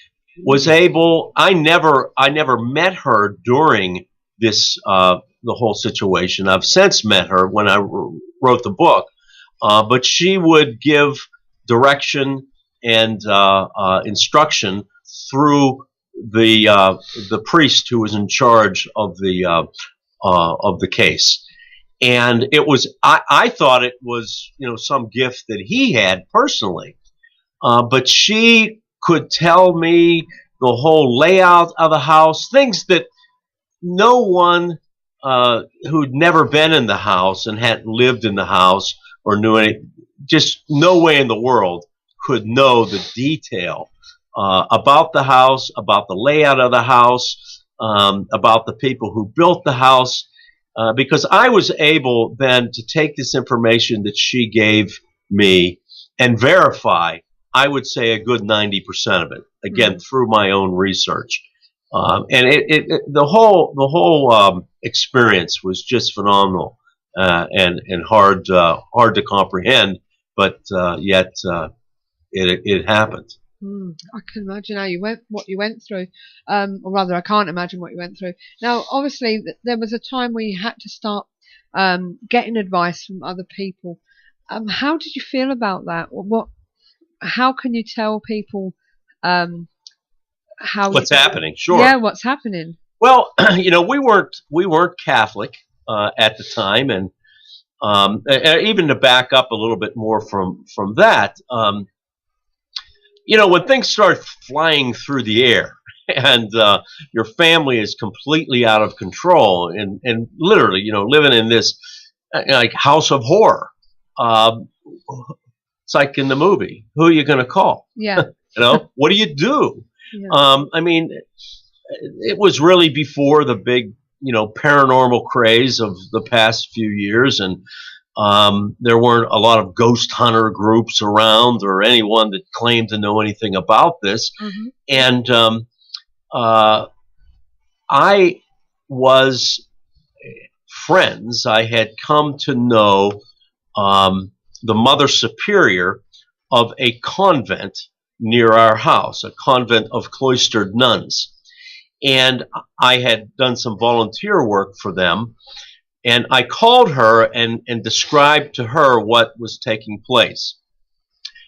was able. I never met her during this the whole situation. I've since met her when I wrote the book, but she would give direction and instruction through the priest who was in charge of the case. And it was, I thought it was, some gift that he had personally. But she could tell me the whole layout of the house, things that no one who'd never been in the house and hadn't lived in the house or knew any, just no way in the world could know the detail about the house, about the layout of the house, about the people who built the house, because I was able then to take this information that she gave me and verify, I would say, a good 90% of it, again, through my own research. And the whole experience was just phenomenal and hard to comprehend, but yet it happened. I can imagine what you went through, or rather, I can't imagine what you went through. Now, obviously, there was a time where you had to start getting advice from other people. How did you feel about that? How can you tell people what's happening? Sure. Yeah, what's happening? Well, we weren't Catholic at the time, and even to back up a little bit more from that. When things start flying through the air and your family is completely out of control and literally, living in this like house of horror, it's like in the movie, who are you going to call? Yeah. What do you do? Yeah. I mean, it was really before the big, paranormal craze of the past few years, and there weren't a lot of ghost hunter groups around or anyone that claimed to know anything about this. Mm-hmm. And I was friends. I had come to know the Mother Superior of a convent near our house, a convent of cloistered nuns. And I had done some volunteer work for them. And I called her and described to her what was taking place.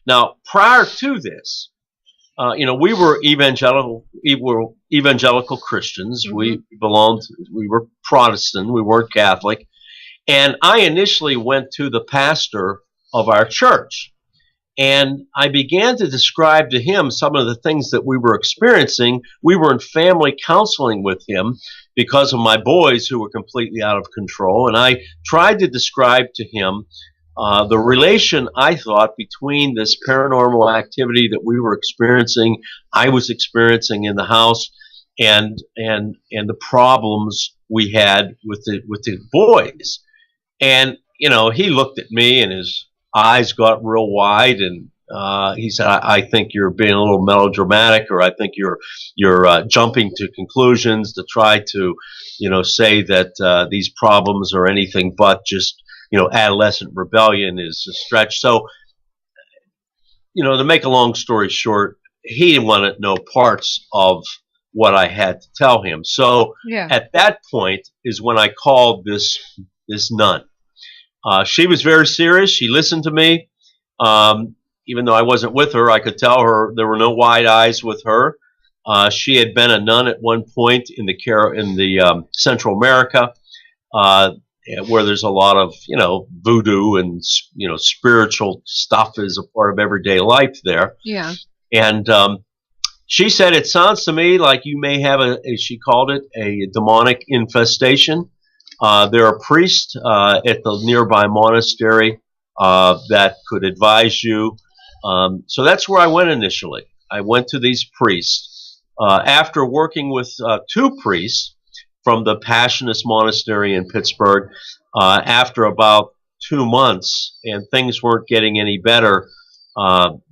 Now, prior to this, we were evangelical Christians. Mm-hmm. We were Protestant. We weren't Catholic. And I initially went to the pastor of our church. And I began to describe to him some of the things that we were experiencing. We were in family counseling with him because of my boys who were completely out of control. And I tried to describe to him the relation, I thought, between this paranormal activity that we were experiencing, I was experiencing in the house, and the problems we had with the boys. And, he looked at me and his eyes got real wide, and he said, I think you're being a little melodramatic, or I think you're jumping to conclusions to try to, say that these problems are anything but just, adolescent rebellion is a stretch. So, to make a long story short, he didn't want to know parts of what I had to tell him. So At that point is when I called this nun. She was very serious. She listened to me. Even though I wasn't with her, I could tell her there were no wide eyes with her. She had been a nun at one point in the Central America, where there's a lot of voodoo and spiritual stuff is a part of everyday life there. Yeah. And she said, "It sounds to me like you may have she called it a demonic infestation. There are priests at the nearby monastery that could advise you." So that's where I went initially. I went to these priests. After working with two priests from the Passionist Monastery in Pittsburgh, after about 2 months, and things weren't getting any better,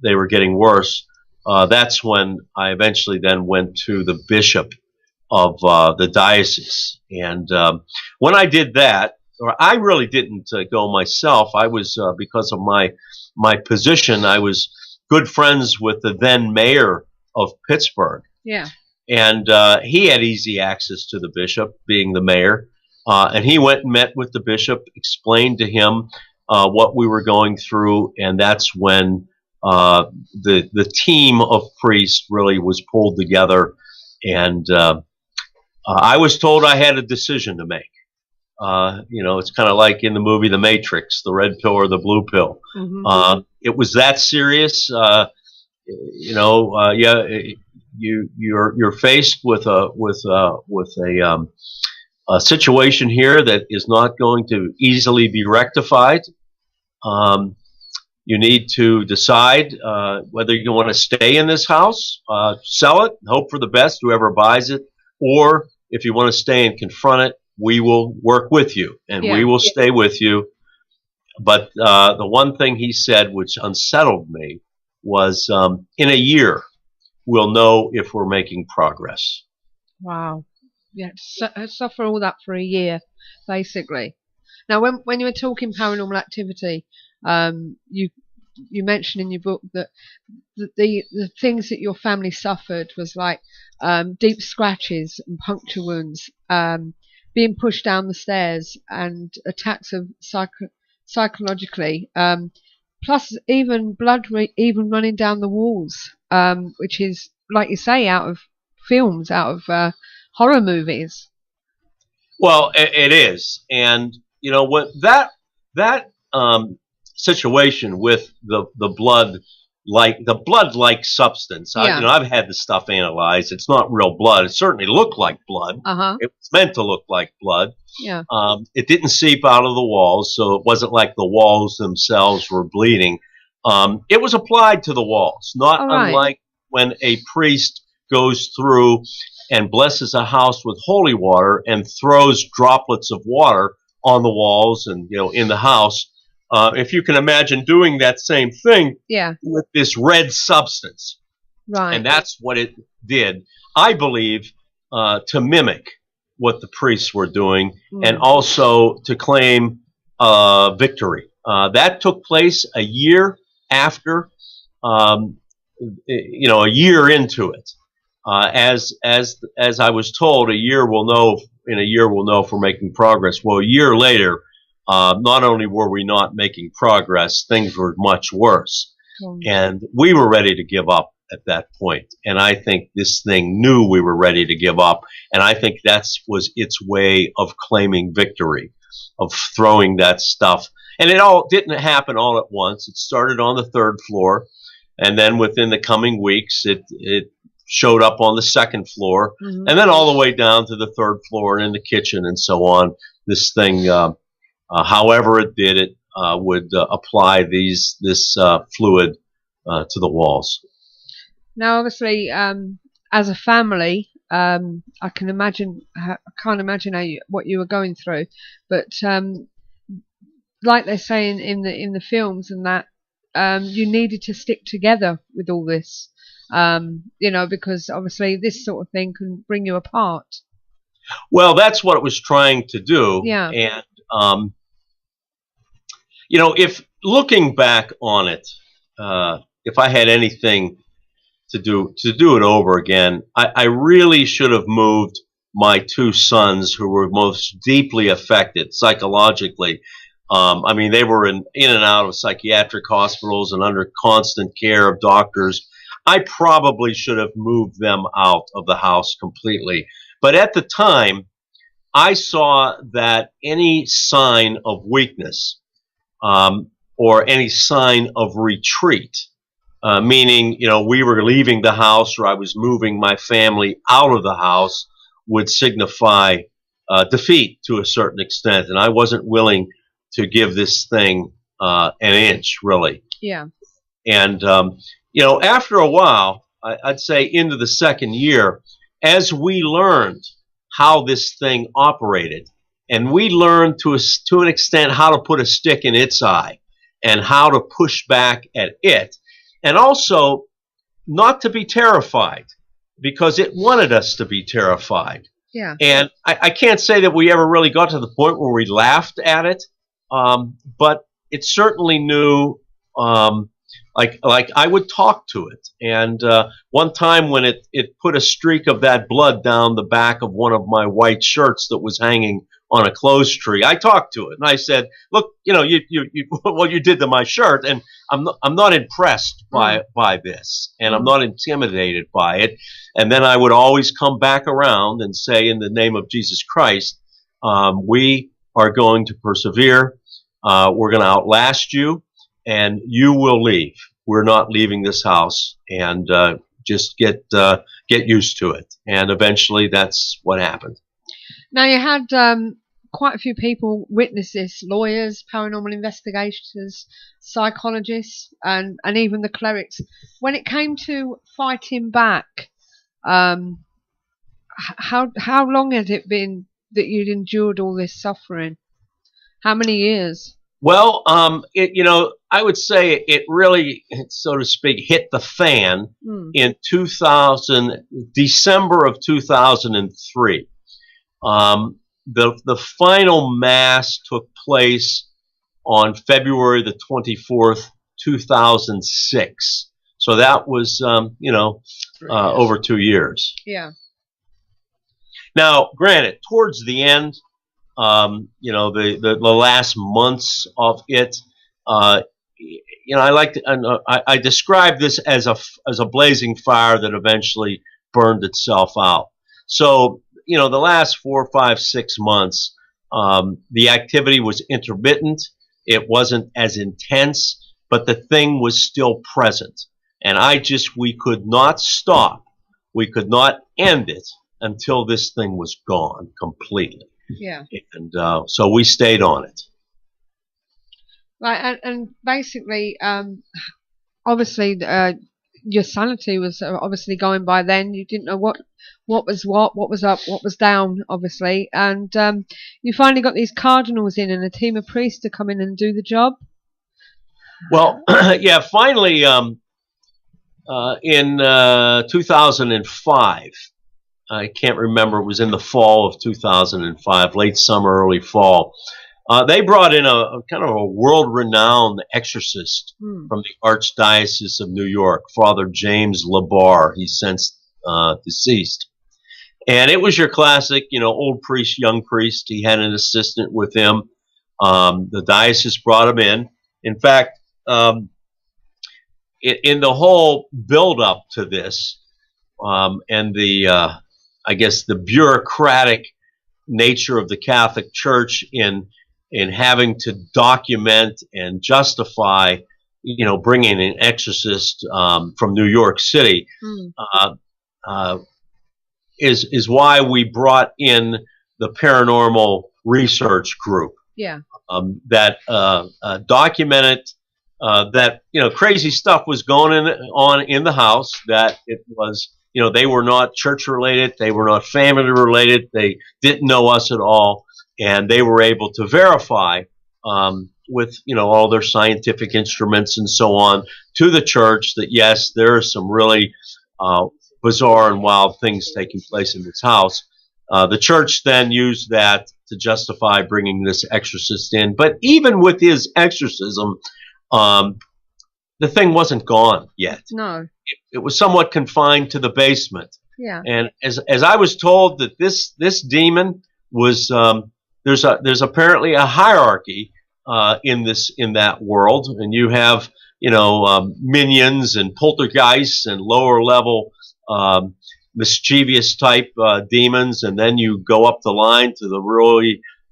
they were getting worse. That's when I eventually then went to the bishop of the diocese. And when I did that, or I really didn't go myself, I was, because of my position, I was good friends with the then mayor of Pittsburgh. Yeah. And he had easy access to the bishop, being the mayor. And he went and met with the bishop, explained to him what we were going through, and that's when the team of priests really was pulled together And I was told I had a decision to make. It's kind of like in the movie The Matrix, the red pill or the blue pill. Mm-hmm. It was that serious. You're faced with a situation here that is not going to easily be rectified. You need to decide whether you want to stay in this house, sell it, hope for the best, whoever buys it, or if you want to stay and confront it, we will work with you, and we will stay with you. But the one thing he said, which unsettled me, was in a year, we'll know if we're making progress. Wow. Yeah, suffer all that for a year, basically. Now, when you were talking paranormal activity, you mentioned in your book that the things that your family suffered was like deep scratches and puncture wounds, being pushed down the stairs, and attacks of psychologically, plus even blood even running down the walls, which is, like you say, out of films, out of horror movies. Well, it is, and what that situation with the blood, like the blood-like substance. I've had the stuff analyzed. It's not real blood. It certainly looked like blood. It was meant to look like blood. Yeah. It didn't seep out of the walls, so it wasn't like the walls themselves were bleeding. It was applied to the walls, not unlike when a priest goes through and blesses a house with holy water and throws droplets of water on the walls and in the house. If you can imagine doing that same thing with this red substance. Right. And that's what it did, I believe, to mimic what the priests were doing, and also to claim victory. That took place a year after, a year into it. As I was told, in a year we'll know if we're making progress. Well, a year later, not only were we not making progress, things were much worse. And we were ready to give up at that point. And I think this thing knew we were ready to give up. And I think that was its way of claiming victory, of throwing that stuff. And it all didn't happen all at once. It started on the third floor. And then within the coming weeks, it showed up on the second floor. And then all the way down to the third floor and in the kitchen and so on. This thing, however it did it, would apply this fluid to the walls. Now, obviously, as a family, I can't imagine what you were going through, but like they say in the films and that, you needed to stick together with all this, because obviously this sort of thing can bring you apart. Well, that's what it was trying to do. Yeah. And if looking back on it, if I had anything to do it over again, I really should have moved my two sons, who were most deeply affected psychologically. They were in and out of psychiatric hospitals and under constant care of doctors. I probably should have moved them out of the house completely. But at the time, I saw that any sign of weakness, or any sign of retreat, meaning, we were leaving the house or I was moving my family out of the house, would signify defeat to a certain extent. And I wasn't willing to give this thing an inch, really. Yeah. And, after a while, I'd say into the second year, as we learned how this thing operated, and we learned to an extent how to put a stick in its eye and how to push back at it, and also not to be terrified, because it wanted us to be terrified. Yeah. And I can't say that we ever really got to the point where we laughed at it, but it certainly knew, like I would talk to it. And one time when it put a streak of that blood down the back of one of my white shirts that was hanging on a clothes tree. I talked to it and I said, look, you what you did to my shirt, and I'm not impressed by this, and I'm not intimidated by it. And then I would always come back around and say, in the name of Jesus Christ, we are going to persevere. We're going to outlast you, and you will leave. We're not leaving this house, and just get used to it. And eventually, that's what happened. Now, you had quite a few people witness this: lawyers, paranormal investigators, psychologists, and even the clerics. When it came to fighting back, how long had it been that you'd endured all this suffering? How many years? Well, I would say it really, so to speak, hit the fan in December of 2003. The final mass took place on February the 24th, 2006. So that was, over 2 years. Yeah. Now, granted, towards the end, the last months of it, I describe this as a blazing fire that eventually burned itself out. So, the last 4, 5, 6 months, the activity was intermittent. It wasn't as intense, but the thing was still present. And we could not stop. We could not end it until this thing was gone completely. Yeah. And so we stayed on it. Right, and basically, obviously, your sanity was obviously going by then. You didn't know what was what was up, what was down, obviously. And you finally got these cardinals in and a team of priests to come in and do the job. Well, yeah, finally, in 2005, I can't remember, it was in the fall of 2005, late summer, early fall. They brought in a kind of a world-renowned exorcist from the Archdiocese of New York, Father James LaBarre. He's since deceased. And it was your classic, old priest, young priest. He had an assistant with him. The diocese brought him in. In fact, in the whole build-up to this, and the bureaucratic nature of the Catholic Church in having to document and justify, bringing an exorcist from New York City, is why we brought in the Paranormal Research Group. Yeah. That documented that crazy stuff was going on in the house. That it was. They were not church related. They were not family related. They didn't know us at all. And they were able to verify with, all their scientific instruments and so on to the church that, yes, there are some really bizarre and wild things taking place in this house. The church then used that to justify bringing this exorcist in. But even with his exorcism, the thing wasn't gone yet. No. It was somewhat confined to the basement. Yeah. And as I was told that this demon was there's apparently a hierarchy in that world, and you have minions and poltergeists and lower level mischievous type demons, and then you go up the line to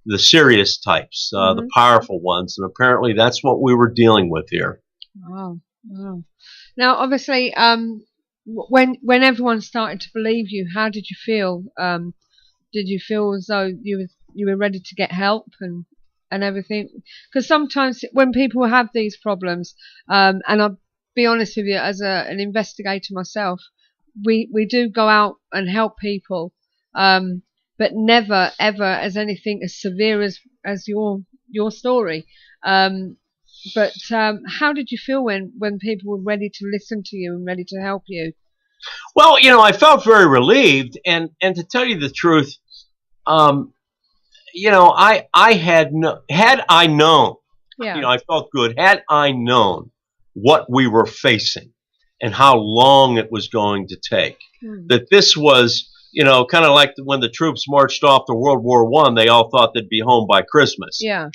the serious types, the powerful ones, and apparently that's what we were dealing with here. Wow. Now, obviously, when everyone started to believe you, how did you feel? Did you feel as though you were ready to get help and everything? Because sometimes when people have these problems, and I'll be honest with you, as an investigator myself, we do go out and help people, but never ever as anything as severe as your story. But how did you feel when people were ready to listen to you and ready to help you? Well, I felt very relieved, and to tell you the truth, I had I known, I felt good. Had I known what we were facing and how long it was going to take, that this was, kind of like when the troops marched off to World War I, they all thought they'd be home by Christmas. Yeah.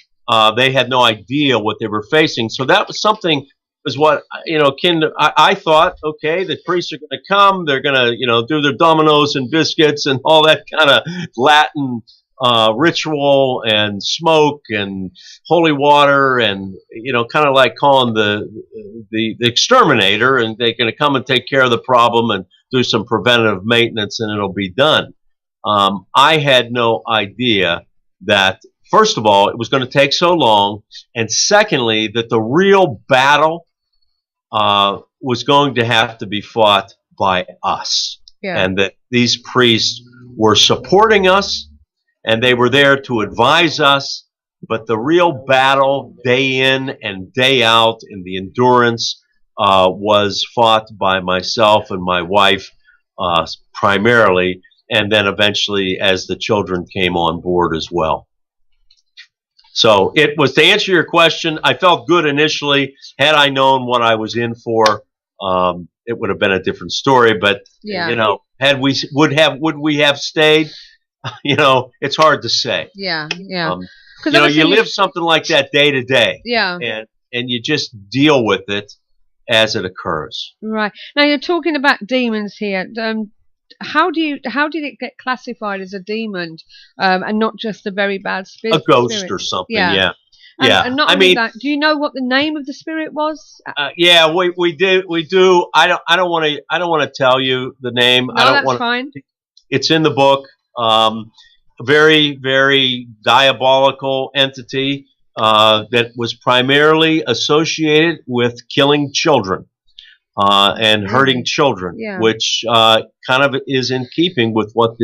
They had no idea what they were facing. So that was something, was what, I thought, okay, the priests are going to come. They're going to, do their dominoes and biscuits and all that kind of Latin ritual and smoke and holy water and, kind of like calling the exterminator, and they're going to come and take care of the problem and do some preventative maintenance and it'll be done. I had no idea that, first of all, it was going to take so long, and secondly, that the real battle was going to have to be fought by us, and that these priests were supporting us, and they were there to advise us, but the real battle, day in and day out, and the endurance was fought by myself and my wife primarily, and then eventually as the children came on board as well. So it was, to answer your question, I felt good initially. Had I known what I was in for, it would have been a different story. But would we have stayed? It's hard to say. Yeah. You live something like that day to day. Yeah. And you just deal with it as it occurs. Right. Now you're talking about demons here. How did it get classified as a demon, and not just a very bad spirit? A ghost or something. Yeah. And not only that, do you know what the name of the spirit was? We do. I don't want to tell you the name. No, that's fine. It's in the book. A very, very diabolical entity that was primarily associated with killing children and hurting children, which kind of is in keeping with what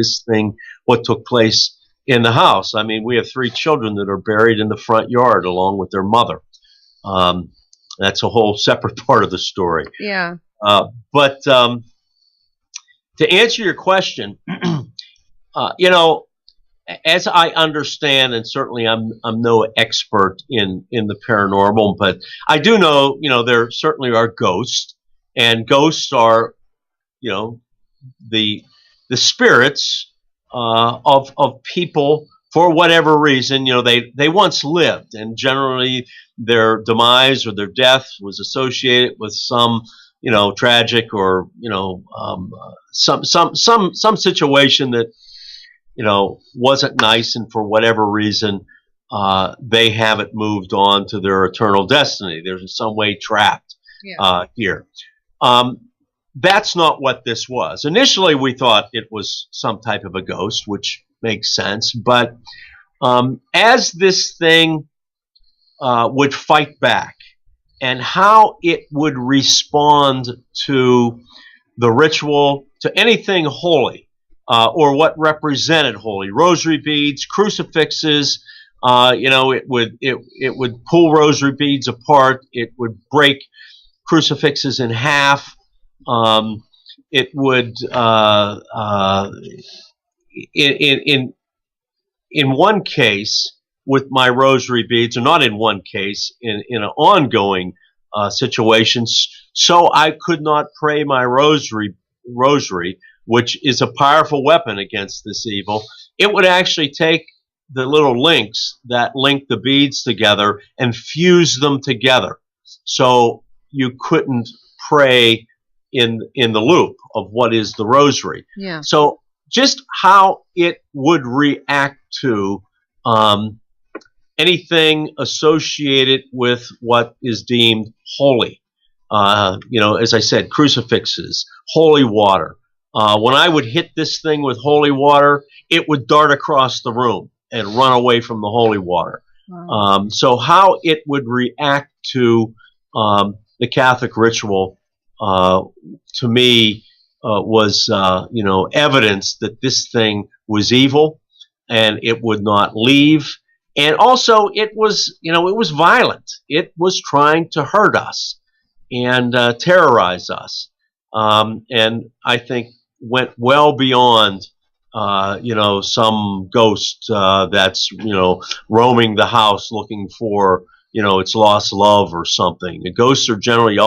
took place in the house. I mean, we have 3 children that are buried in the front yard along with their mother. That's a whole separate part of the story. Yeah. But to answer your question, as I understand, and certainly I'm no expert in the paranormal, but I do know, there certainly are ghosts, and ghosts are, the spirits of people for whatever reason. They once lived, and generally their demise or their death was associated with some, tragic or some situation that wasn't nice, and for whatever reason, they haven't moved on to their eternal destiny. They're in some way trapped here. That's not what this was. Initially, we thought it was some type of a ghost, which makes sense. But as this thing would fight back, and how it would respond to the ritual, to anything holy, or what represented holy, rosary beads, crucifixes. It would pull rosary beads apart. It would break crucifixes in half. It would, in one case with my rosary beads, or not in one case, in an ongoing situation, so I could not pray my rosary, which is a powerful weapon against this evil. It would actually take the little links that link the beads together and fuse them together, so you couldn't pray in the loop of what is the rosary. Yeah. So just how it would react to anything associated with what is deemed holy. As I said, crucifixes, holy water. When I would hit this thing with holy water, it would dart across the room and run away from the holy water. Wow. So how it would react to the Catholic ritual, to me, was evidence that this thing was evil, and it would not leave. And also, it was violent. It was trying to hurt us and terrorize us. And I think went well beyond, some ghost that's, roaming the house looking for, its lost love or something. The ghosts are generally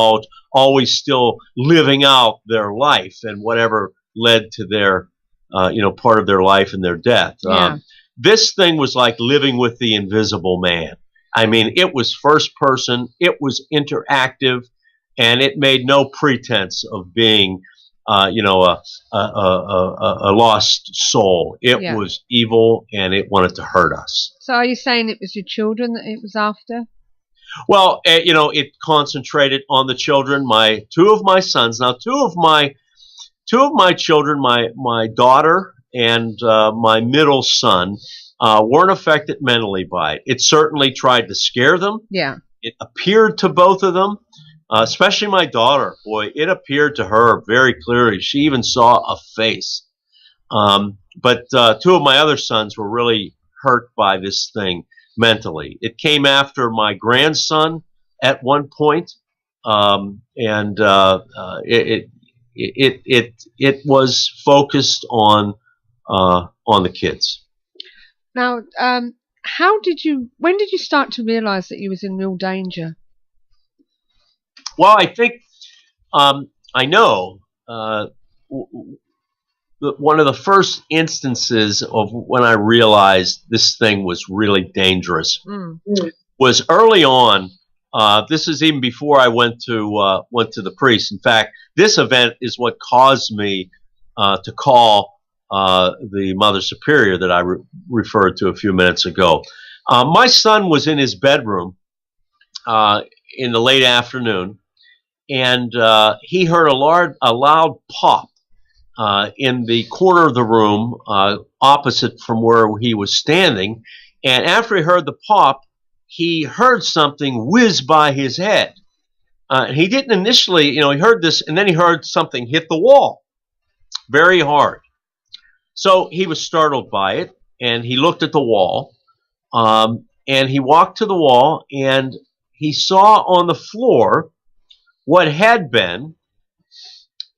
always still living out their life and whatever led to their part of their life and their death. Yeah. This thing was like living with the invisible man. I mean, it was first person, it was interactive, and it made no pretense of being, a lost soul. It was evil, and it wanted to hurt us. So are you saying it was your children that it was after? Well, it concentrated on the children. Two of my sons. Now, two of my children, my daughter and my middle son, weren't affected mentally by it. It certainly tried to scare them. Yeah. It appeared to both of them, especially my daughter. Boy, it appeared to her very clearly. She even saw a face. But two of my other sons were really hurt by this thing mentally. It came after my grandson at one point, and it was focused on the kids. Now, when did you start to realize that you was in real danger? Well, I think I know one of the first instances of when I realized this thing was really dangerous was early on. This is even before I went to the priest. In fact, this event is what caused me to call the Mother Superior that I referred to a few minutes ago. My son was in his bedroom in the late afternoon, and he heard a loud pop in the corner of the room opposite from where he was standing. And after he heard the pop, he heard something whiz by his head. He didn't initially, he heard this, and then he heard something hit the wall very hard. So he was startled by it, and he looked at the wall, and he walked to the wall, and he saw on the floor what had been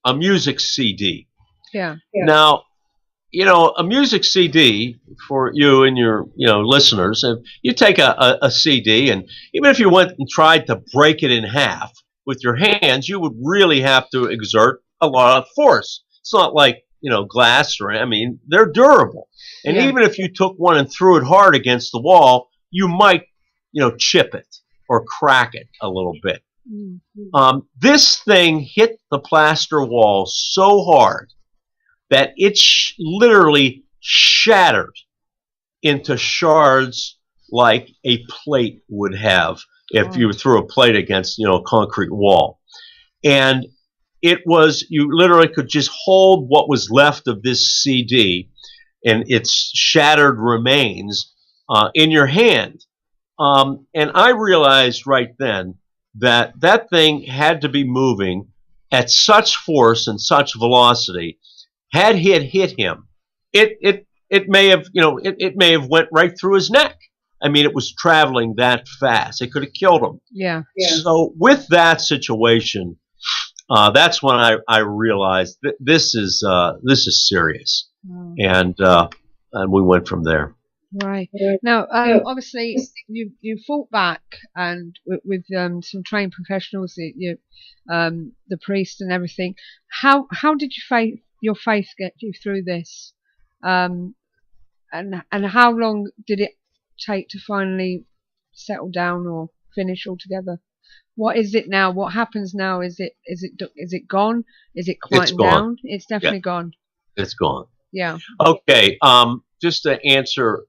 a music CD. Yeah. Now, a music CD, for you and your listeners, if you take a CD, and even if you went and tried to break it in half with your hands, you would really have to exert a lot of force. It's not like glass, or they're durable. And even if you took one and threw it hard against the wall, you might chip it or crack it a little bit. This thing hit the plaster wall so hard that it literally shattered into shards like a plate would have if you threw a plate against a concrete wall. And it was, you literally could just hold what was left of this CD and its shattered remains in your hand. And I realized right then that that thing had to be moving at such force and such velocity. Had it hit him, it may have it may have went right through his neck. It was traveling that fast. It could have killed him. Yeah. So with that situation, that's when I realized that this is serious, and we went from there. Right. Now, obviously, you fought back, and with some trained professionals, the priest and everything. How did your faith get you through this? And how long did it take to finally settle down or finish altogether? What is it now? What happens now? Is it gone? Is it quieting down? It's definitely gone. It's gone. Yeah. Okay. Just to answer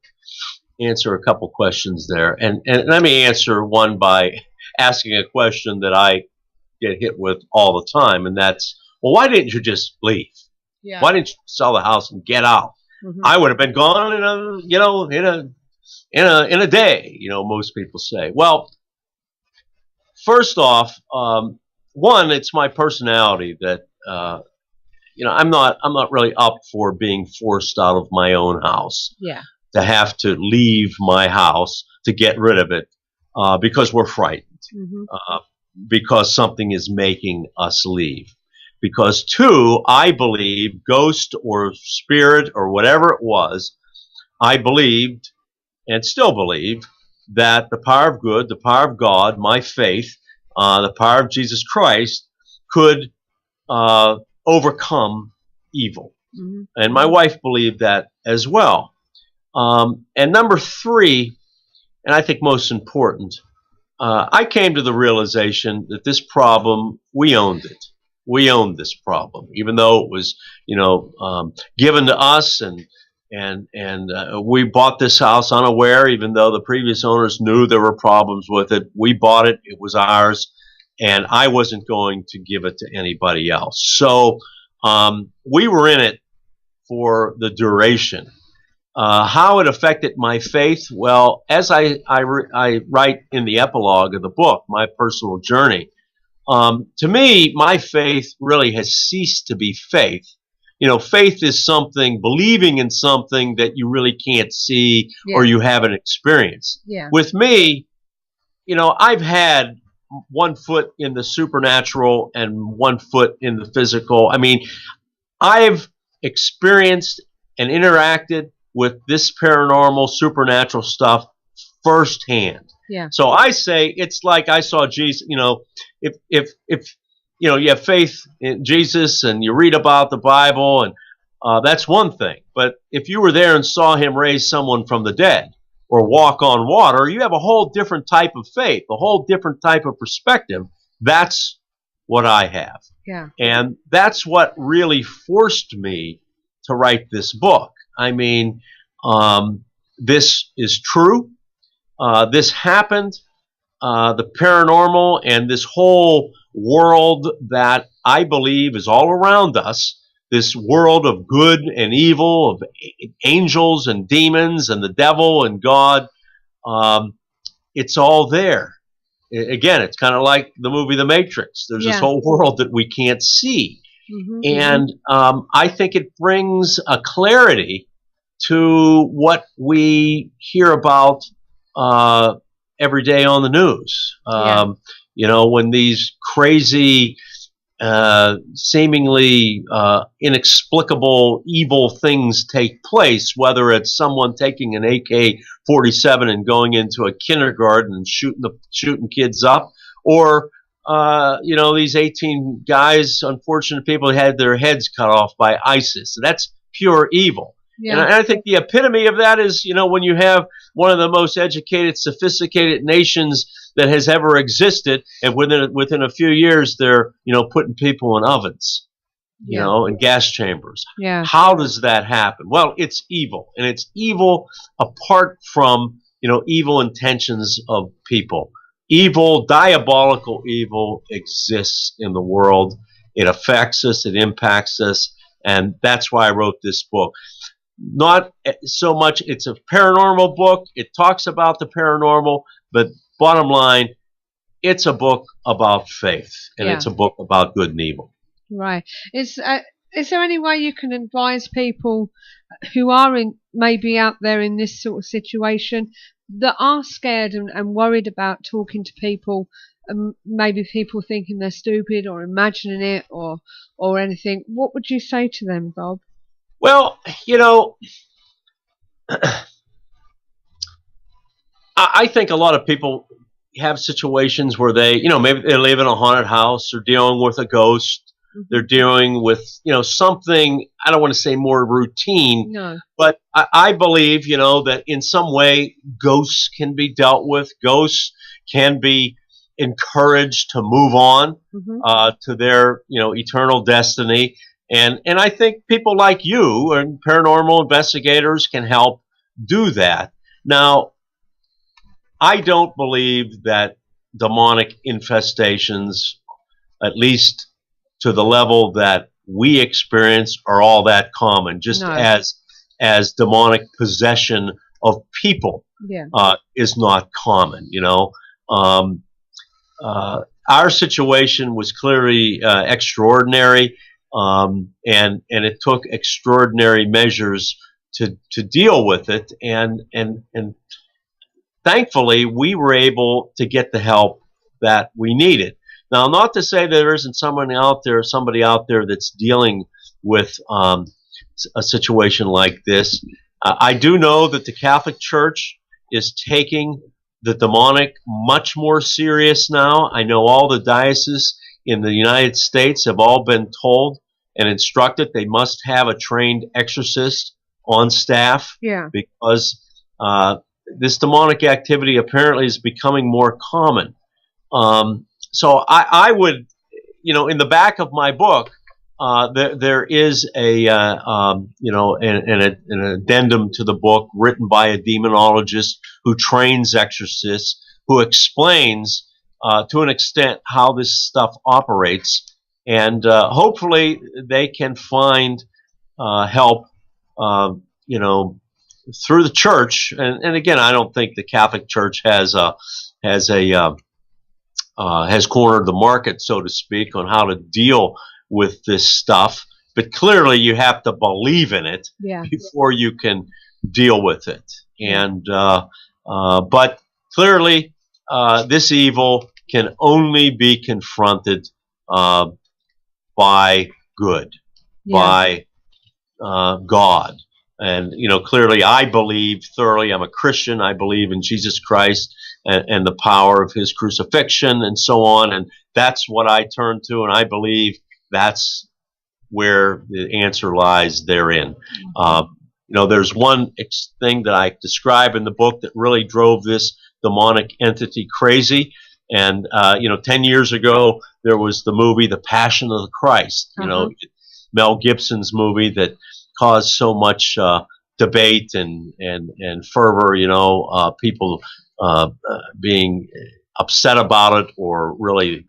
a couple questions there, and let me answer one by asking a question that I get hit with all the time, and that's, well, why didn't you just leave? Yeah. Why didn't you sell the house and get out? I would have been gone in a day. Most people say. Well, first off, one, it's my personality that I'm not really up for being forced out of my own house. Yeah. To have to leave my house to get rid of it because we're frightened, because something is making us leave. Because two, I believe, ghost or spirit or whatever it was, I believed and still believe that the power of good, the power of God, my faith, the power of Jesus Christ could overcome evil. And my wife believed that as well. And number three, and I think most important, I came to the realization that this problem, we owned it. We owned this problem, even though it was, given to us, and we bought this house unaware, even though the previous owners knew there were problems with it. We bought it; it was ours, and I wasn't going to give it to anybody else. So we were in it for the duration. How it affected my faith? Well, as I write in the epilogue of the book, my personal journey, to me, my faith really has ceased to be faith. Faith is something, believing in something that you really can't see or you haven't experienced. Yeah. With me, I've had 1 foot in the supernatural and 1 foot in the physical. I mean, I've experienced and interacted with this paranormal, supernatural stuff firsthand. Yeah. So I say it's like I saw Jesus. If you have faith in Jesus and you read about the Bible, and that's one thing. But if you were there and saw him raise someone from the dead or walk on water, you have a whole different type of faith, a whole different type of perspective. That's what I have. Yeah. And that's what really forced me to write this book. I mean, this is true. This happened. The paranormal and this whole world that I believe is all around us, this world of good and evil, of angels and demons and the devil and God, it's all there. Again, it's kind of like the movie The Matrix. There's this whole world that we can't see. And I think it brings a clarity to what we hear about every day on the news. When these crazy, seemingly inexplicable evil things take place, whether it's someone taking an AK-47 and going into a kindergarten and shooting kids up, or these 18 guys, unfortunate people, had their heads cut off by ISIS. That's pure evil. Yeah. And I think the epitome of that is, when you have one of the most educated, sophisticated nations that has ever existed, and within a few years they're, putting people in ovens, in gas chambers. Yeah. How does that happen? Well, it's evil, and it's evil apart from, evil intentions of people. Evil, diabolical evil exists in the world. It affects us, it impacts us, and that's why I wrote this book. Not so much, it's a paranormal book. It talks about the paranormal, but bottom line, it's a book about faith, and it's a book about good and evil. Right. Is there any way you can advise people who are maybe out there in this sort of situation, that are scared and worried about talking to people, and maybe people thinking they're stupid or imagining it or anything? What would you say to them, Bob? Well, I think a lot of people have situations where they, maybe they live in a haunted house, or dealing with a ghost. They're dealing with, something, I don't want to say more routine, but I believe, that in some way ghosts can be dealt with. Ghosts can be encouraged to move on to their, eternal destiny. And I think people like you and paranormal investigators can help do that. Now, I don't believe that demonic infestations, at least to the level that we experience, are all that common, just as demonic possession of people is not common. Our situation was clearly extraordinary. And it took extraordinary measures to deal with it, and thankfully we were able to get the help that we needed. Now, not to say there isn't somebody out there that's dealing with a situation like this. I do know that the Catholic Church is taking the demonic much more serious now. I know all the dioceses in the United States have all been told and instruct it. They must have a trained exorcist on staff, because this demonic activity apparently is becoming more common. So I would, in the back of my book, there is an addendum to the book written by a demonologist who trains exorcists, who explains to an extent how this stuff operates, and hopefully they can find help, through the church. And again, I don't think the Catholic Church has cornered the market, so to speak, on how to deal with this stuff. But clearly, you have to believe in it before you can deal with it. And but clearly, this evil can only be confronted by good, by God. And, clearly I believe thoroughly, I'm a Christian, I believe in Jesus Christ and the power of his crucifixion and so on. And that's what I turn to, and I believe that's where the answer lies therein. There's one thing that I describe in the book that really drove this demonic entity crazy. And, 10 years ago, there was the movie The Passion of the Christ, Mel Gibson's movie that caused so much debate and fervor, people being upset about it or really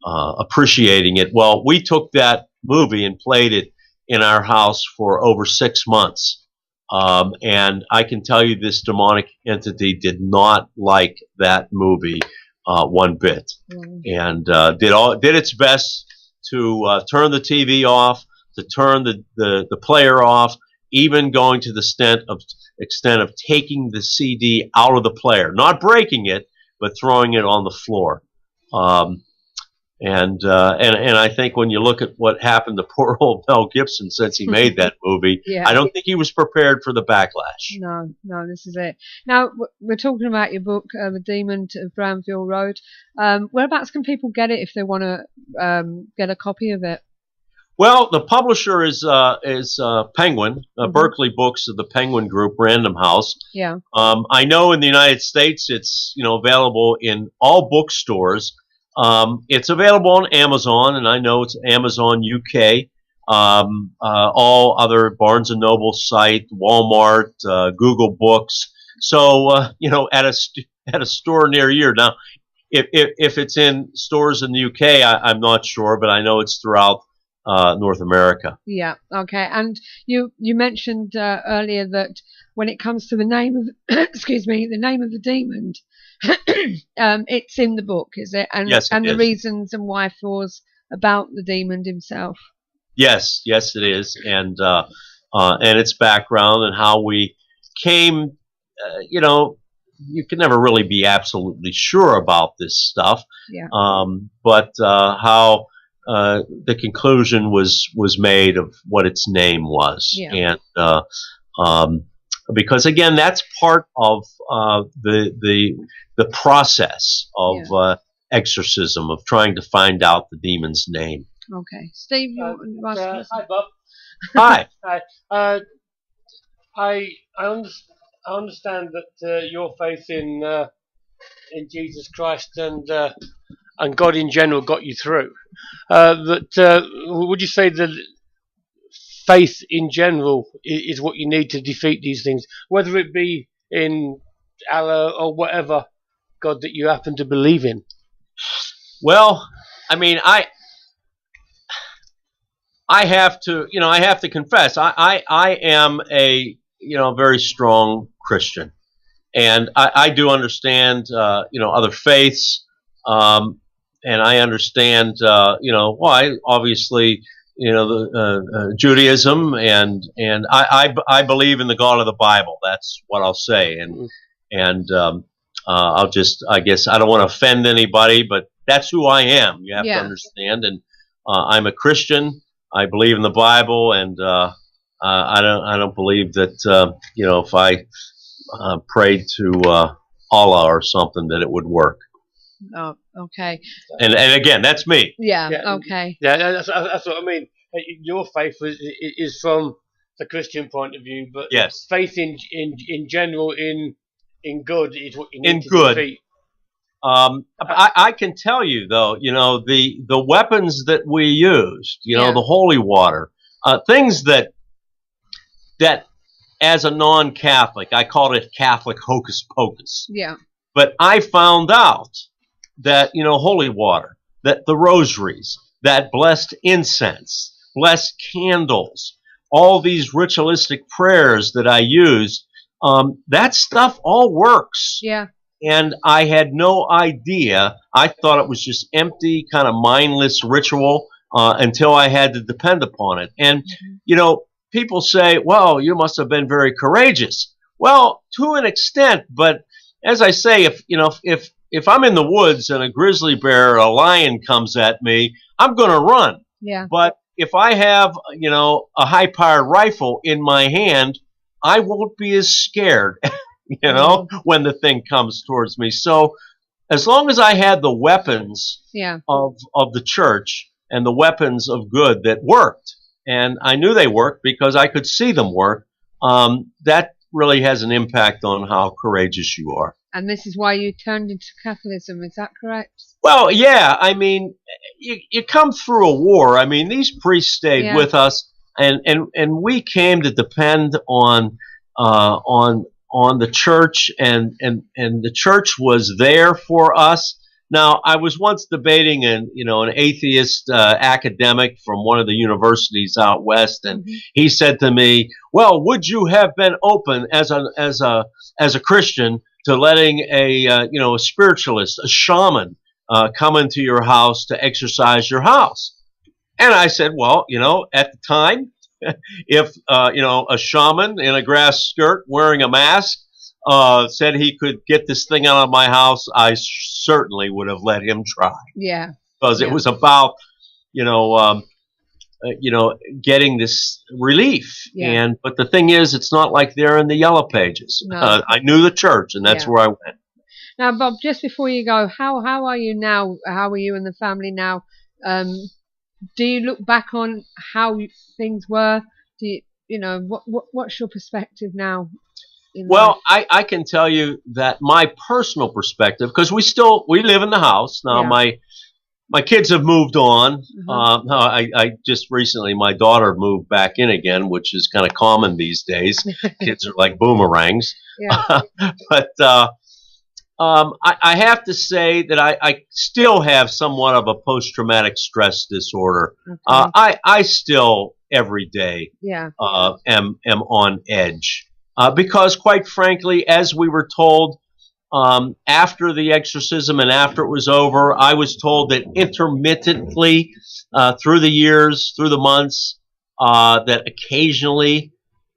appreciating it. Well, we took that movie and played it in our house for over 6 months. And I can tell you this demonic entity did not like that movie one bit, and did its best to turn the TV off, to turn the player off, even going to the extent of taking the CD out of the player, not breaking it, but throwing it on the floor. And I think when you look at what happened to poor old Mel Gibson since he made that movie, I don't think he was prepared for the backlash. No, this is it. Now, we're talking about your book, The Demon of Brownfield Road. Whereabouts can people get it if they want to get a copy of it? Well, the publisher is Penguin, Berkeley Books of the Penguin Group, Random House. Yeah. I know in the United States it's available in all bookstores. It's available on Amazon, and I know it's Amazon UK. All other Barnes and Noble site, Walmart, Google Books. So at a store near you. Now, if it's in stores in the UK, I'm not sure, but I know it's throughout North America. Yeah. Okay. And you mentioned earlier that when it comes to the name of the name of the demon, it's in the book, is it? And yes, and it the is. reasons and wherefores about the demon himself. Yes, it is, and its background and how we came. You can never really be absolutely sure about this stuff. Yeah. But how the conclusion was made of what its name was, and because again, that's part of the process of exorcism, of trying to find out the demon's name. Okay, Steve, you want to ask? Hi, Bob. Hi. Hi. I understand that your faith in Jesus Christ and God in general got you through. Would you say that faith in general is what you need to defeat these things, whether it be in Allah or whatever God that you happen to believe in? Well, I mean, I have to confess, I am a very strong Christian, and I do understand other faiths, and I understand why obviously the Judaism, and I believe in the God of the Bible. That's what I'll say, and I guess I don't want to offend anybody, but that's who I am. You have to understand, and I'm a Christian. I believe in the Bible, and I don't believe that if I prayed to Allah or something that it would work. Oh, okay. And again, that's me. Yeah. Okay. Yeah, that's what I mean. your faith is from the Christian point of view, but Yes. faith in general in good is what you need In to good. defeat. I can tell you though, the weapons that we used, Yeah. the holy water, things that as a non-Catholic, I called it Catholic hocus pocus. Yeah. But I found out that, holy water, that the rosaries, that blessed incense, blessed candles, all these ritualistic prayers that I used, that stuff all works. Yeah. And I had no idea. I thought it was just empty, kind of mindless ritual until I had to depend upon it. And, people say, well, you must have been very courageous. Well, to an extent, but as I say, if I'm in the woods and a grizzly bear or a lion comes at me, I'm going to run. Yeah. But if I have, a high-powered rifle in my hand, I won't be as scared, when the thing comes towards me. So as long as I had the weapons of the church and the weapons of good that worked, and I knew they worked because I could see them work, that really has an impact on how courageous you are. And this is why you turned into Catholicism, is that correct? Well, yeah. I mean, you come through a war. I mean, these priests stayed with us, and we came to depend on the church, and the church was there for us. Now, I was once debating an atheist academic from one of the universities out west, and he said to me, "Well, would you have been open as a Christian to letting a spiritualist, a shaman, come into your house to exercise your house?" And I said, "Well, at the time, if a shaman in a grass skirt wearing a mask said he could get this thing out of my house, I certainly would have let him try." Yeah. Because it was about getting this relief. Yeah. But the thing is, it's not like they're in the yellow pages. No. I knew the church, and that's where I went. Now, Bob, just before you go, how are you now? How are you and the family now? Do you look back on how things were? Do you, what's your perspective now? Well, I can tell you that my personal perspective, because we live in the house now. My kids have moved on. I just recently, my daughter moved back in again, which is kind of common these days. Kids are like boomerangs. Yeah. But I have to say that I still have somewhat of a post-traumatic stress disorder. Okay. I still every day am on edge because, quite frankly, as we were told after the exorcism and after it was over, I was told that intermittently through the years, through the months, that occasionally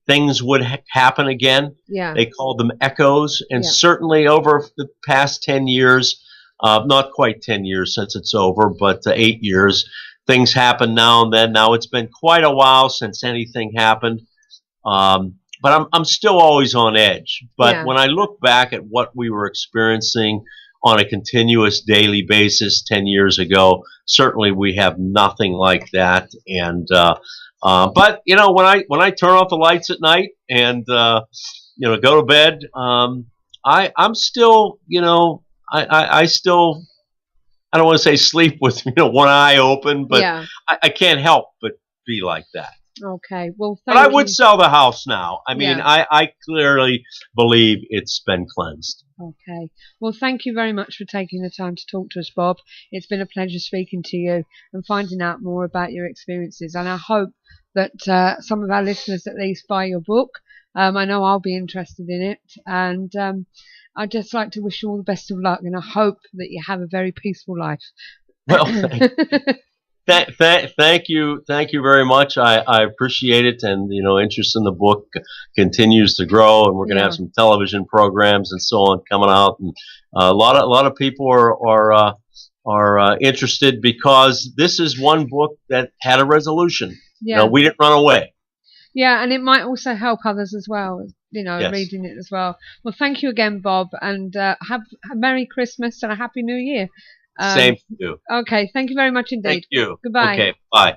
things would happen again. Yeah. They called them echoes. And certainly over the past 10 years, not quite 10 years since it's over, but 8 years, things happen now and then. Now it's been quite a while since anything happened. But I'm still always on edge. But when I look back at what we were experiencing on a continuous daily basis 10 years ago, certainly we have nothing like that. And but when I turn off the lights at night and go to bed, I'm still I still, I don't want to say sleep with one eye open, but I can't help but be like that. Okay. Well, but I would sell the house now. I mean, I clearly believe it's been cleansed. Okay. Well, thank you very much for taking the time to talk to us, Bob. It's been a pleasure speaking to you and finding out more about your experiences. And I hope that some of our listeners at least buy your book. I know I'll be interested in it. And I'd just like to wish you all the best of luck. And I hope that you have a very peaceful life. Well, thank you very much. I appreciate it, and interest in the book continues to grow, and we're going to have some television programs and so on coming out, and a lot of people are interested because this is one book that had a resolution. Yeah, we didn't run away. Yeah, and it might also help others as well. Reading it as well. Well, thank you again, Bob, and have a Merry Christmas and a Happy New Year. Same to you. Okay, thank you very much indeed. Thank you. Goodbye. Okay, bye.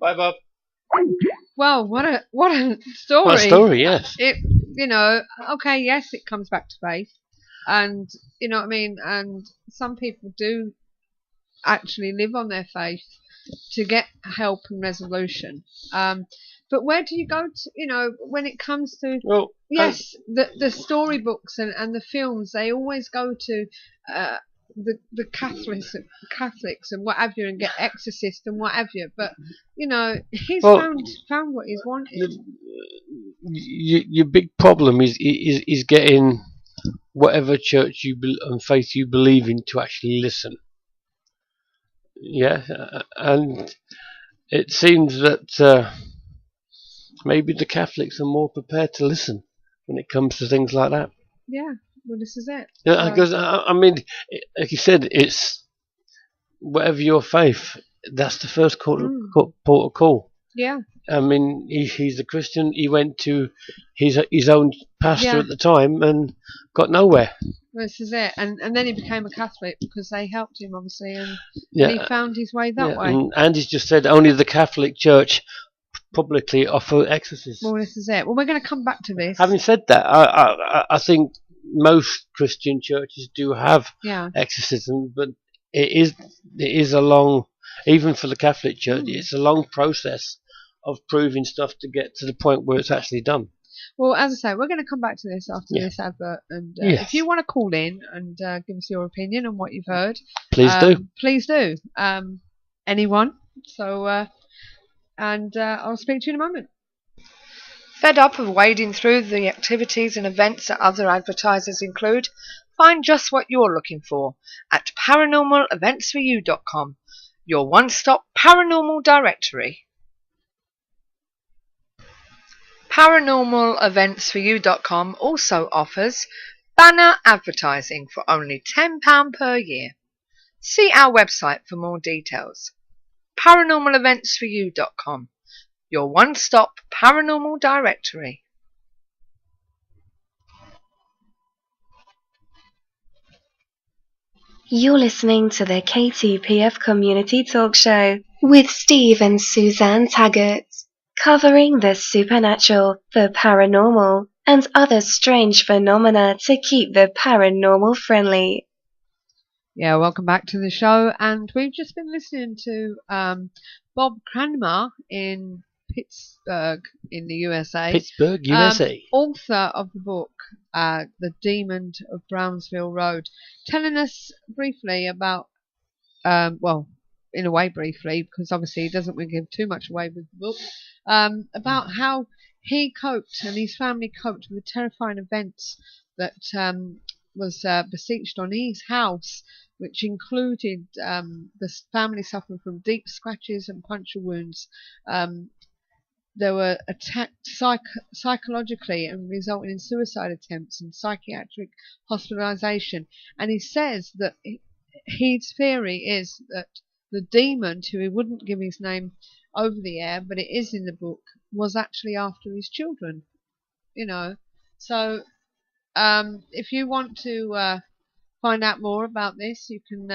Bye, Bob. Well, what a story! What a story, yes. It, okay, yes, it comes back to faith, and you know what I mean. And some people do actually live on their faith to get help and resolution. But where do you go to? When it comes to yes, the storybooks and the films, they always go to the Catholics and what have you, and get exorcist and what have you. But he's found what he's wanted. Your big problem is getting whatever church and faith you believe in to actually listen. Yeah, and it seems that maybe the Catholics are more prepared to listen when it comes to things like that. Yeah, well, this is it. Yeah, because I mean, like you said, it's whatever your faith. That's the first port of call. Yeah. I mean, he's a Christian. He went to his own pastor at the time and got nowhere. This is it, and then he became a Catholic because they helped him, obviously, and he found his way that way. And Andy's just said only the Catholic Church publicly offer exorcisms. Well, this is it. Well, we're going to come back to this. Having said that, I think most Christian churches do have exorcism, but it is a long, even for the Catholic Church, it's a long process of proving stuff to get to the point where it's actually done. Well, as I say, we're going to come back to this after this advert, and if you want to call in and give us your opinion on what you've heard, please do. Anyone. So, and I'll speak to you in a moment. Fed up of wading through the activities and events that other advertisers include? Find just what you're looking for at paranormaleventsforyou.com, your one-stop paranormal directory. Paranormaleventsforyou.com also offers banner advertising for only £10 per year. See our website for more details. Paranormaleventsforyou.com, your one-stop paranormal directory. You're listening to the KTPF Community Talk Show with Steve and Suzanne Taggart, covering the supernatural, the paranormal, and other strange phenomena to keep the paranormal friendly. Yeah, welcome back to the show, and we've just been listening to Bob Cranmer in Pittsburgh in the USA. Pittsburgh, USA. Author of the book, The Demon of Brownsville Road, telling us briefly about, well, in a way briefly, because obviously he doesn't want to give too much away with the book, about how he coped and his family coped with the terrifying events that was besieged on his house, which included the family suffering from deep scratches and puncture wounds. They were attacked psychologically and resulting in suicide attempts and psychiatric hospitalization. And he says that his theory is that the demon, who he wouldn't give his name over the air, but it is in the book, was actually after his children. So if you want to find out more about this, you can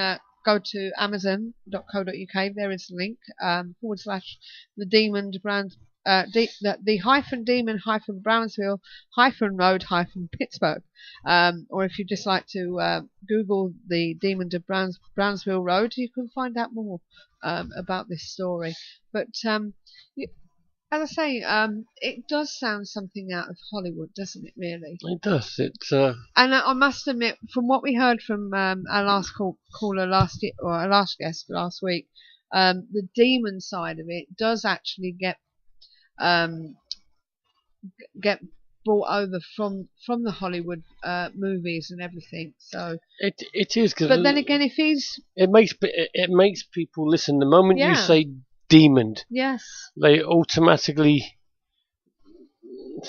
go to amazon.co.uk. There is a link / the demon brand. The hyphen demon hyphen Brownsville hyphen road hyphen Pittsburgh, or if you just like to Google the demon of Brownsville Road, you can find out more about this story. But as I say, it does sound something out of Hollywood, doesn't it? Really, it does. And I must admit, from what we heard from our last caller our last guest last week, the demon side of it does actually get brought over from the Hollywood movies and everything. So it is. But then again, if it makes people listen. The moment you say demon, yes, they automatically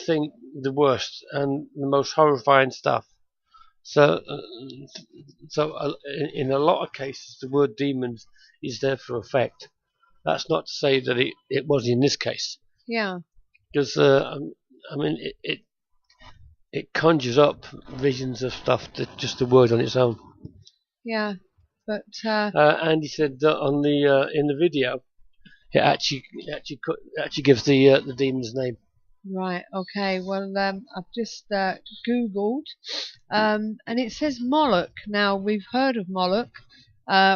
think the worst and the most horrifying stuff. So in a lot of cases, the word demons is there for effect. That's not to say that it was in this case. Yeah. Because I mean, it conjures up visions of stuff that just the word on its own. Yeah, but Andy said that on the in the video, it actually gives the demon's name. Right. Okay. Well, I've just Googled, and it says Moloch. Now we've heard of Moloch,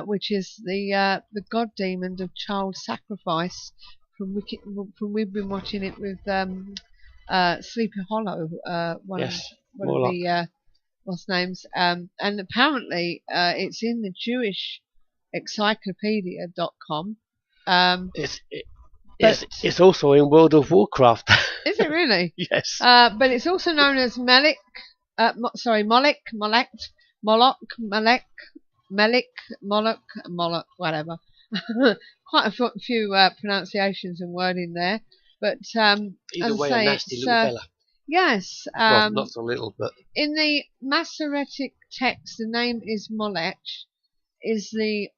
which is the god demon of child sacrifice. From we've been watching it with Sleepy Hollow. One of the what's names. And apparently it's in the Jewish Encyclopedia.com. It's also in World of Warcraft. Is it really? Yes. But it's also known as Moloch, whatever. Quite a few pronunciations and wording there. But either way, a nasty little fella. Yes. Well, not so little, but in the Masoretic text, the name is Molech. Is the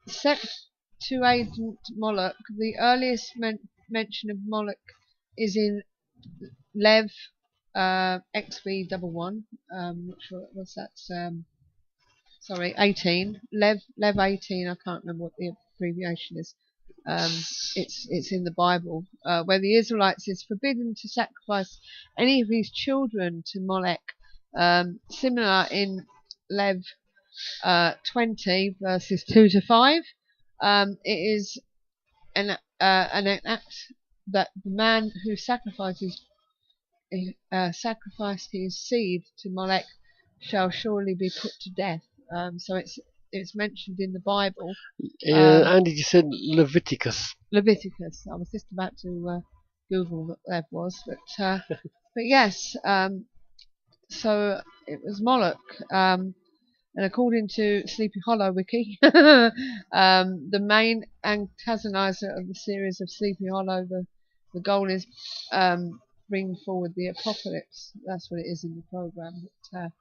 Septuagint Moloch. The earliest mention of Moloch is in Lev XV11. Not sure what's that. Sorry, 18. Lev 18. I can't remember what the abbreviation is. It's in the Bible where the Israelites is forbidden to sacrifice any of his children to Molech. Similar in Lev 20 verses 2 to 5. It is an act that the man who sacrificed his seed to Molech shall surely be put to death. So it's mentioned in the Bible. Andy just said Leviticus. Leviticus. I was just about to Google what that was, but yes. So it was Moloch. And according to Sleepy Hollow Wiki, the main antagonizer of the series of Sleepy Hollow, the goal is bring forward the apocalypse. That's what it is in the program. But,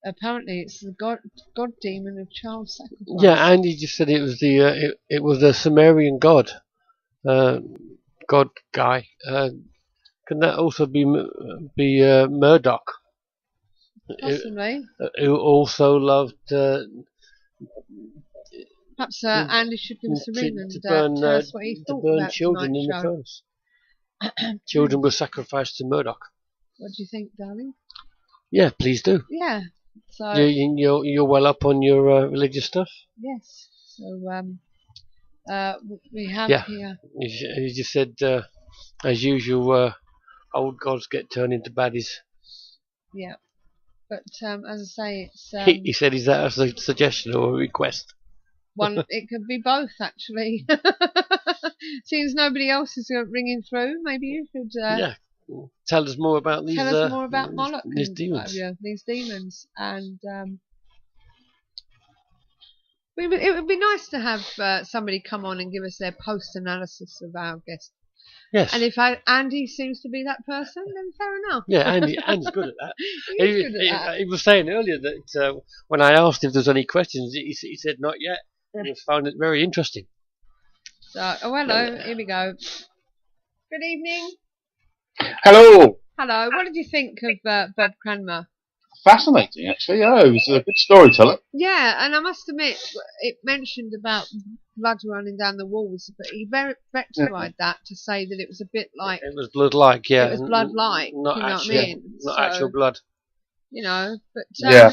apparently, it's the god demon of child sacrifice. Yeah, Andy just said it was it was the Sumerian god guy. Can that also be Murdoch? Possibly. Who also loved. Perhaps Andy should give us a ring and tell us what he thought about children in the furnace. Children were sacrificed to Murdoch. What do you think, darling? Yeah, please do. Yeah. So you're well up on your religious stuff. Yes. So we have here. You just said, as usual, old gods get turned into baddies. Yeah. But as I say, it's. He said, "Is that a suggestion or a request?" One, it could be both, actually. Since nobody else is ringing through, maybe you could. Tell us more about these. Tell us more about Moloch. These demons. These demons, and it would be nice to have somebody come on and give us their post analysis of our guest. Yes. And if Andy seems to be that person, then fair enough. Yeah, Andy's good at that. He was saying earlier that when I asked if there's any questions, he said not yet. And he found it very interesting. So, hello. Here we go. Good evening. Hello. Hello. What did you think of Bob Cranmer? Fascinating, actually. Yeah, he was a good storyteller. Yeah, and I must admit, it mentioned about blood running down the walls, but he rectified that to say that it was a bit like... It was blood-like, yeah. It was blood-like, not you know actual, what I mean? Not actual blood. You know, but... yeah.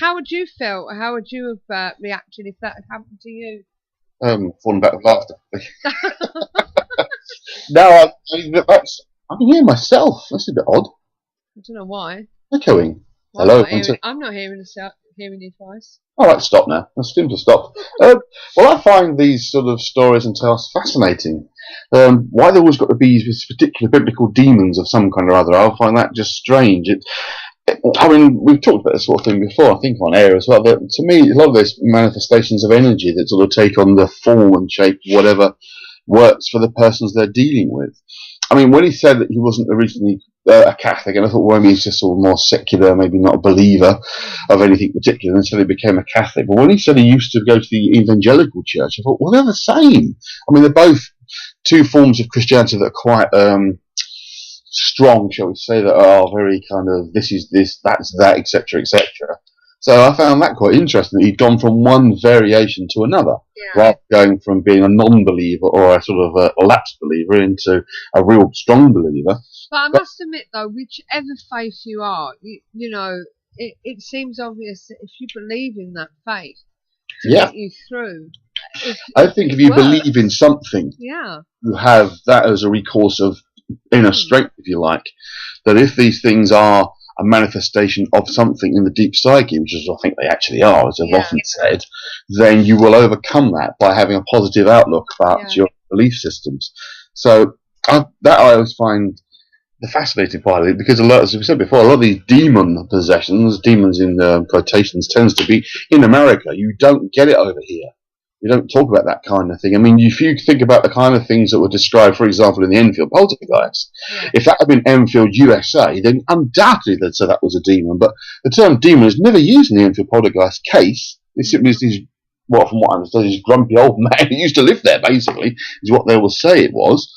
How would you feel? How would you have reacted if that had happened to you? Falling back with laughter. No, I can hear myself. That's a bit odd. I don't know why. Echoing. Well, Hello. I'm not hearing your voice. All right, stop now. That's him to stop. Well, I find these sort of stories and tales fascinating. Why there always got to be these particular biblical demons of some kind or other, I find that just strange. I mean, we've talked about this sort of thing before, I think on air as well, but to me, a lot of those manifestations of energy that sort of take on the form and shape of whatever works for the persons they're dealing with. I mean, when he said that he wasn't originally a Catholic, and I thought, well, maybe he's just sort of more secular, maybe not a believer of anything particular, until he became a Catholic. But when he said he used to go to the evangelical church, I thought, well, they're the same. I mean, they're both two forms of Christianity that are quite strong, shall we say, that are very kind of this is this, that's that, etc., etc. So I found that quite interesting that he'd gone from one variation to another. rather than going from being a non-believer or a sort of a lapsed believer into a real strong believer. But I must admit, though, whichever faith you are, you know, it seems obvious that if you believe in that faith to get you through. I think if you believe in something, you have that as a recourse of inner strength, if you like. That if these things are a manifestation of something in the deep psyche, which is I think they actually are, as I've often said, then you will overcome that by having a positive outlook about your belief systems. So that I always find the fascinating part of it, because a lot, as we said before, a lot of these demon possessions, demons in quotations, tends to be in America. You don't get it over here. We don't talk about that kind of thing. I mean, if you think about the kind of things that were described, for example, in the Enfield poltergeist, if that had been Enfield, USA, then undoubtedly they'd say that was a demon. But the term demon is never used in the Enfield poltergeist case. It simply is these, well, from what I understand, this grumpy old man who used to live there, basically, is what they will say it was.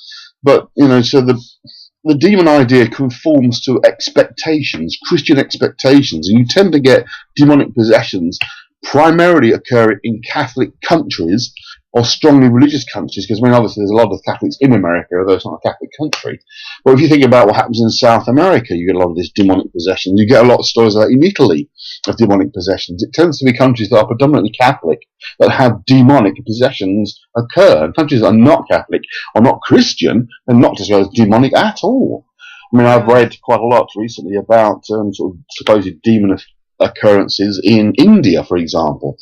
But, you know, so the demon idea conforms to expectations, Christian expectations, and you tend to get demonic possessions primarily occurring in Catholic countries or strongly religious countries, because I mean obviously there's a lot of Catholics in America, although it's not a Catholic country. But if you think about what happens in South America, you get a lot of this demonic possession. You get a lot of stories like in Italy of demonic possessions. It tends to be countries that are predominantly Catholic that have demonic possessions occur, and countries that are not Catholic or not Christian and not just as demonic at all. I mean, I've read quite a lot recently about sort of supposed demon occurrences in India, for example,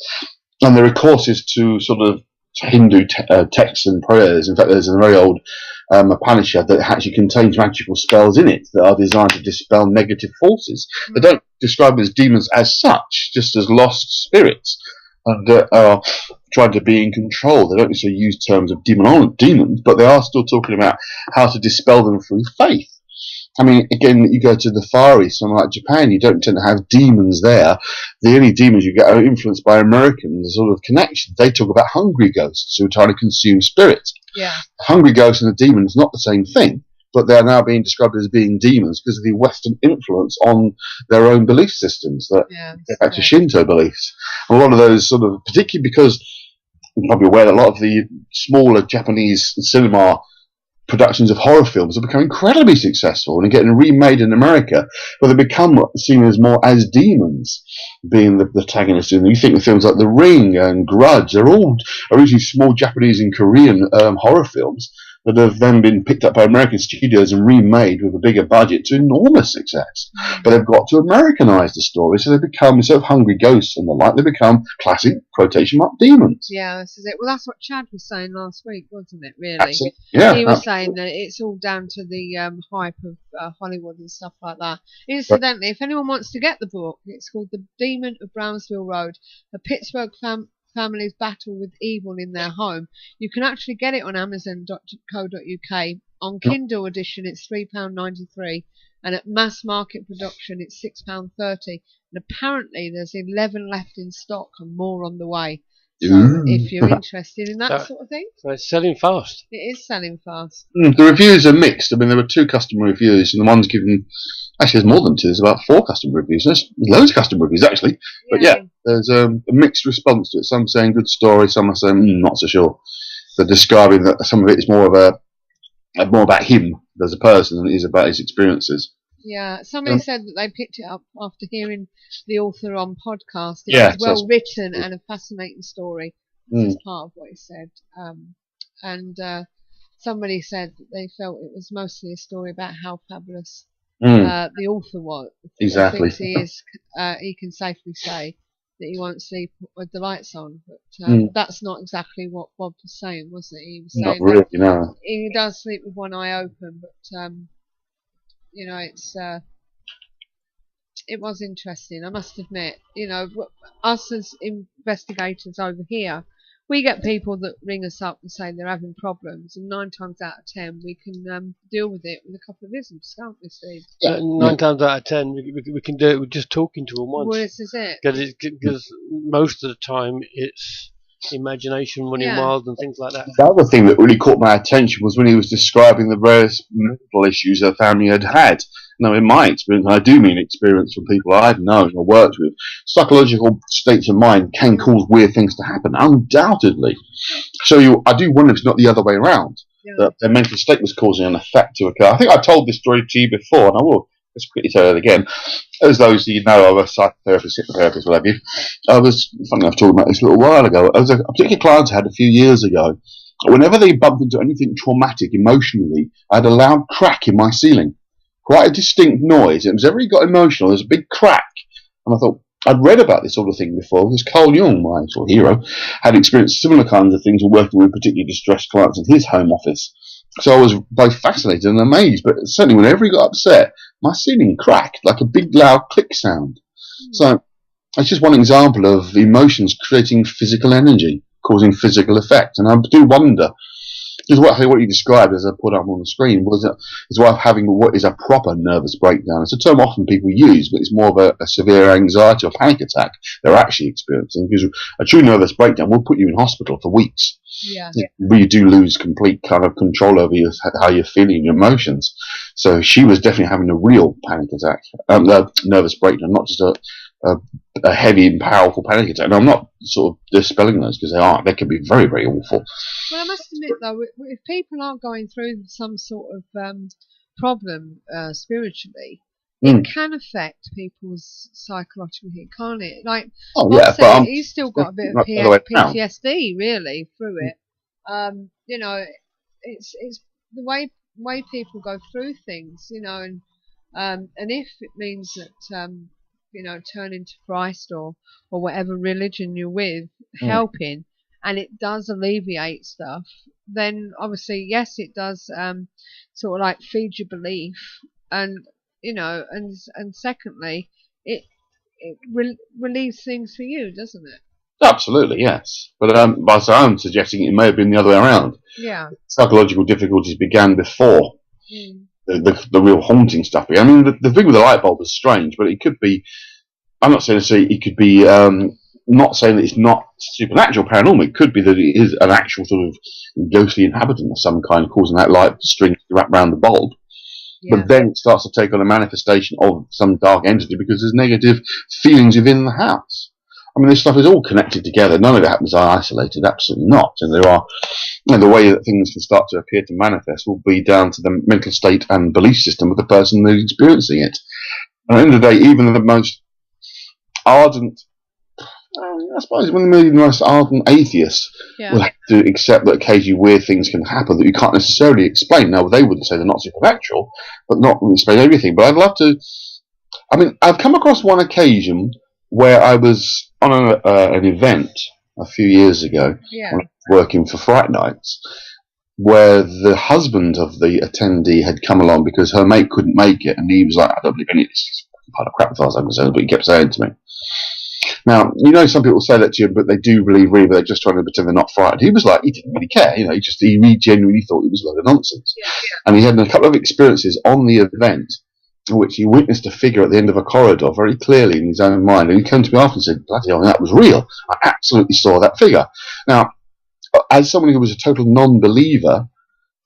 and there are courses to sort of Hindu texts and prayers. In fact, there's a very old Upanishad that actually contains magical spells in it that are designed to dispel negative forces. They don't describe them as demons as such, just as lost spirits and are trying to be in control. They don't necessarily use terms of demons, but they are still talking about how to dispel them through faith. I mean, again, you go to the Far East, somewhere like Japan, you don't tend to have demons there. The only demons you get are influenced by American sort of connections. They talk about hungry ghosts who are trying to consume spirits. Yeah. Hungry ghosts and a demon is not the same thing, but they're now being described as being demons because of the Western influence on their own belief systems, that get back to Shinto beliefs. And a lot of those sort of, particularly because you're probably aware that a lot of the smaller Japanese cinema productions of horror films have become incredibly successful and are getting remade in America, but they become seen as more as demons, being the protagonists. And you think of films like The Ring and Grudge, they're all originally small Japanese and Korean horror films that have then been picked up by American studios and remade with a bigger budget to enormous success. But they've got to Americanize the story, so they become, instead of hungry ghosts and the like, they become classic quotation mark demons. Yeah, this is it. Well, that's what Chad was saying last week, wasn't it, really? Yeah, he was saying that it's all down to the hype of Hollywood and stuff like that. Incidentally, if anyone wants to get the book, it's called The Demon of Brownsville Road, a Pittsburgh family's battle with evil in their home. You can actually get it on Amazon.co.uk. On Kindle edition, it's £3.93, and at mass market production, it's £6.30. And apparently, there's 11 left in stock and more on the way. So if you're interested in that sort of thing, so it's selling fast. It is selling fast. The reviews are mixed. I mean, there were 2 customer reviews, and the one's given. Actually, there's more than 2. There's about 4 customer reviews. There's loads of customer reviews, actually. But yeah, there's a mixed response to it. Some saying good story, some are saying not so sure. They're describing that some of it is more about him as a person than it is about his experiences. Yeah, somebody said that they picked it up after hearing the author on podcast. It was well written and a fascinating story. This is part of what he said. And somebody said that they felt it was mostly a story about how fabulous the author was. Exactly. He can safely say that he won't sleep with the lights on, but that's not exactly what Bob was saying, was it? He was saying not really, no. He does sleep with one eye open, but you know, it was interesting, I must admit. You know, us as investigators over here, we get people that ring us up and say they're having problems, and 9 times out of 10 we can deal with it with a couple of isms, can't we, Steve? 9 times out of 10 we can do it with just talking to them once. Well, this is it. Because most of the time it's imagination running wild and things like that. The other thing that really caught my attention was when he was describing the various mental issues her family had, Now, in my experience, and I do mean experience from people I've known or worked with, psychological states of mind can cause weird things to happen, undoubtedly. So I do wonder if it's not the other way around, that their mental state was causing an effect to occur. I think I told this story to you before, and I will just quickly tell it again. As those of you know, I'm a psychotherapist, hypnotherapist, whatever you. I was, funny enough, talking about this a little while ago. I was a particular client I had a few years ago. Whenever they bumped into anything traumatic emotionally, I had a loud crack in my ceiling. Quite a distinct noise. It was every got emotional, there's a big crack. And I thought, I'd read about this sort of thing before, because Carl Jung, my sort of hero, had experienced similar kinds of things while working with particularly distressed clients in his home office. So I was both fascinated and amazed, but certainly whenever he got upset, my ceiling cracked like a big loud click sound. So it's just one example of emotions creating physical energy, causing physical effect. And I do wonder, because what you described, as I put up on the screen, is why having what is a proper nervous breakdown. It's a term often people use, but it's more of a severe anxiety or panic attack they're actually experiencing. Because a true nervous breakdown will put you in hospital for weeks. Yeah. You do lose complete kind of control over how you're feeling, your emotions. So she was definitely having a real panic attack, nervous breakdown, not just a heavy and powerful panic attack. And I'm not sort of dispelling those, because they can be very, very awful. Well, I must admit though, if people aren't going through some sort of problem spiritually, it can affect people's psychological health, can't it? Like, he's still got a bit of PTSD really through it. You know, it's the way people go through things, you know, and if it means that you know, turning to Christ or whatever religion you're with, helping, and it does alleviate stuff, then obviously yes, it does sort of like feed your belief, and you know, and secondly, it relieves things for you, doesn't it? Absolutely, yes. But I'm suggesting it may have been the other way around. Yeah. Psychological difficulties began before the real haunting stuff began. I mean, the thing with the light bulb was strange, but it could be. I'm not saying it could be. Not saying that it's not supernatural, paranormal. It could be that it is an actual sort of ghostly inhabitant of some kind causing that light string to wrap around the bulb. Yeah. But then it starts to take on a manifestation of some dark entity because there's negative feelings within the house. I mean, this stuff is all connected together. None of it happens isolated. Absolutely not. And there are, the way that things can start to appear to manifest will be down to the mental state and belief system of the person who's experiencing it. And at the end of the day, even the most ardent, I suppose, one of the most ardent atheists will have to accept that occasionally weird things can happen that you can't necessarily explain. Now, they wouldn't say they're not supernatural, but not explain everything. But I'd love to. I mean, I've come across one occasion where I was on an event a few years ago, working for Fright Nights, where the husband of the attendee had come along because her mate couldn't make it, and he was like, I don't believe any of this is part of crap as far as I'm concerned, but he kept saying to me. Now, you know, some people say that to you, but they do believe really, but they're just trying to pretend they're not frightened. He was like, he didn't really care, you know, he genuinely thought it was a load of nonsense. And he had a couple of experiences on the event in which he witnessed a figure at the end of a corridor very clearly in his own mind. And he came to me after and said, bloody hell, that was real. I absolutely saw that figure. Now, as someone who was a total non-believer,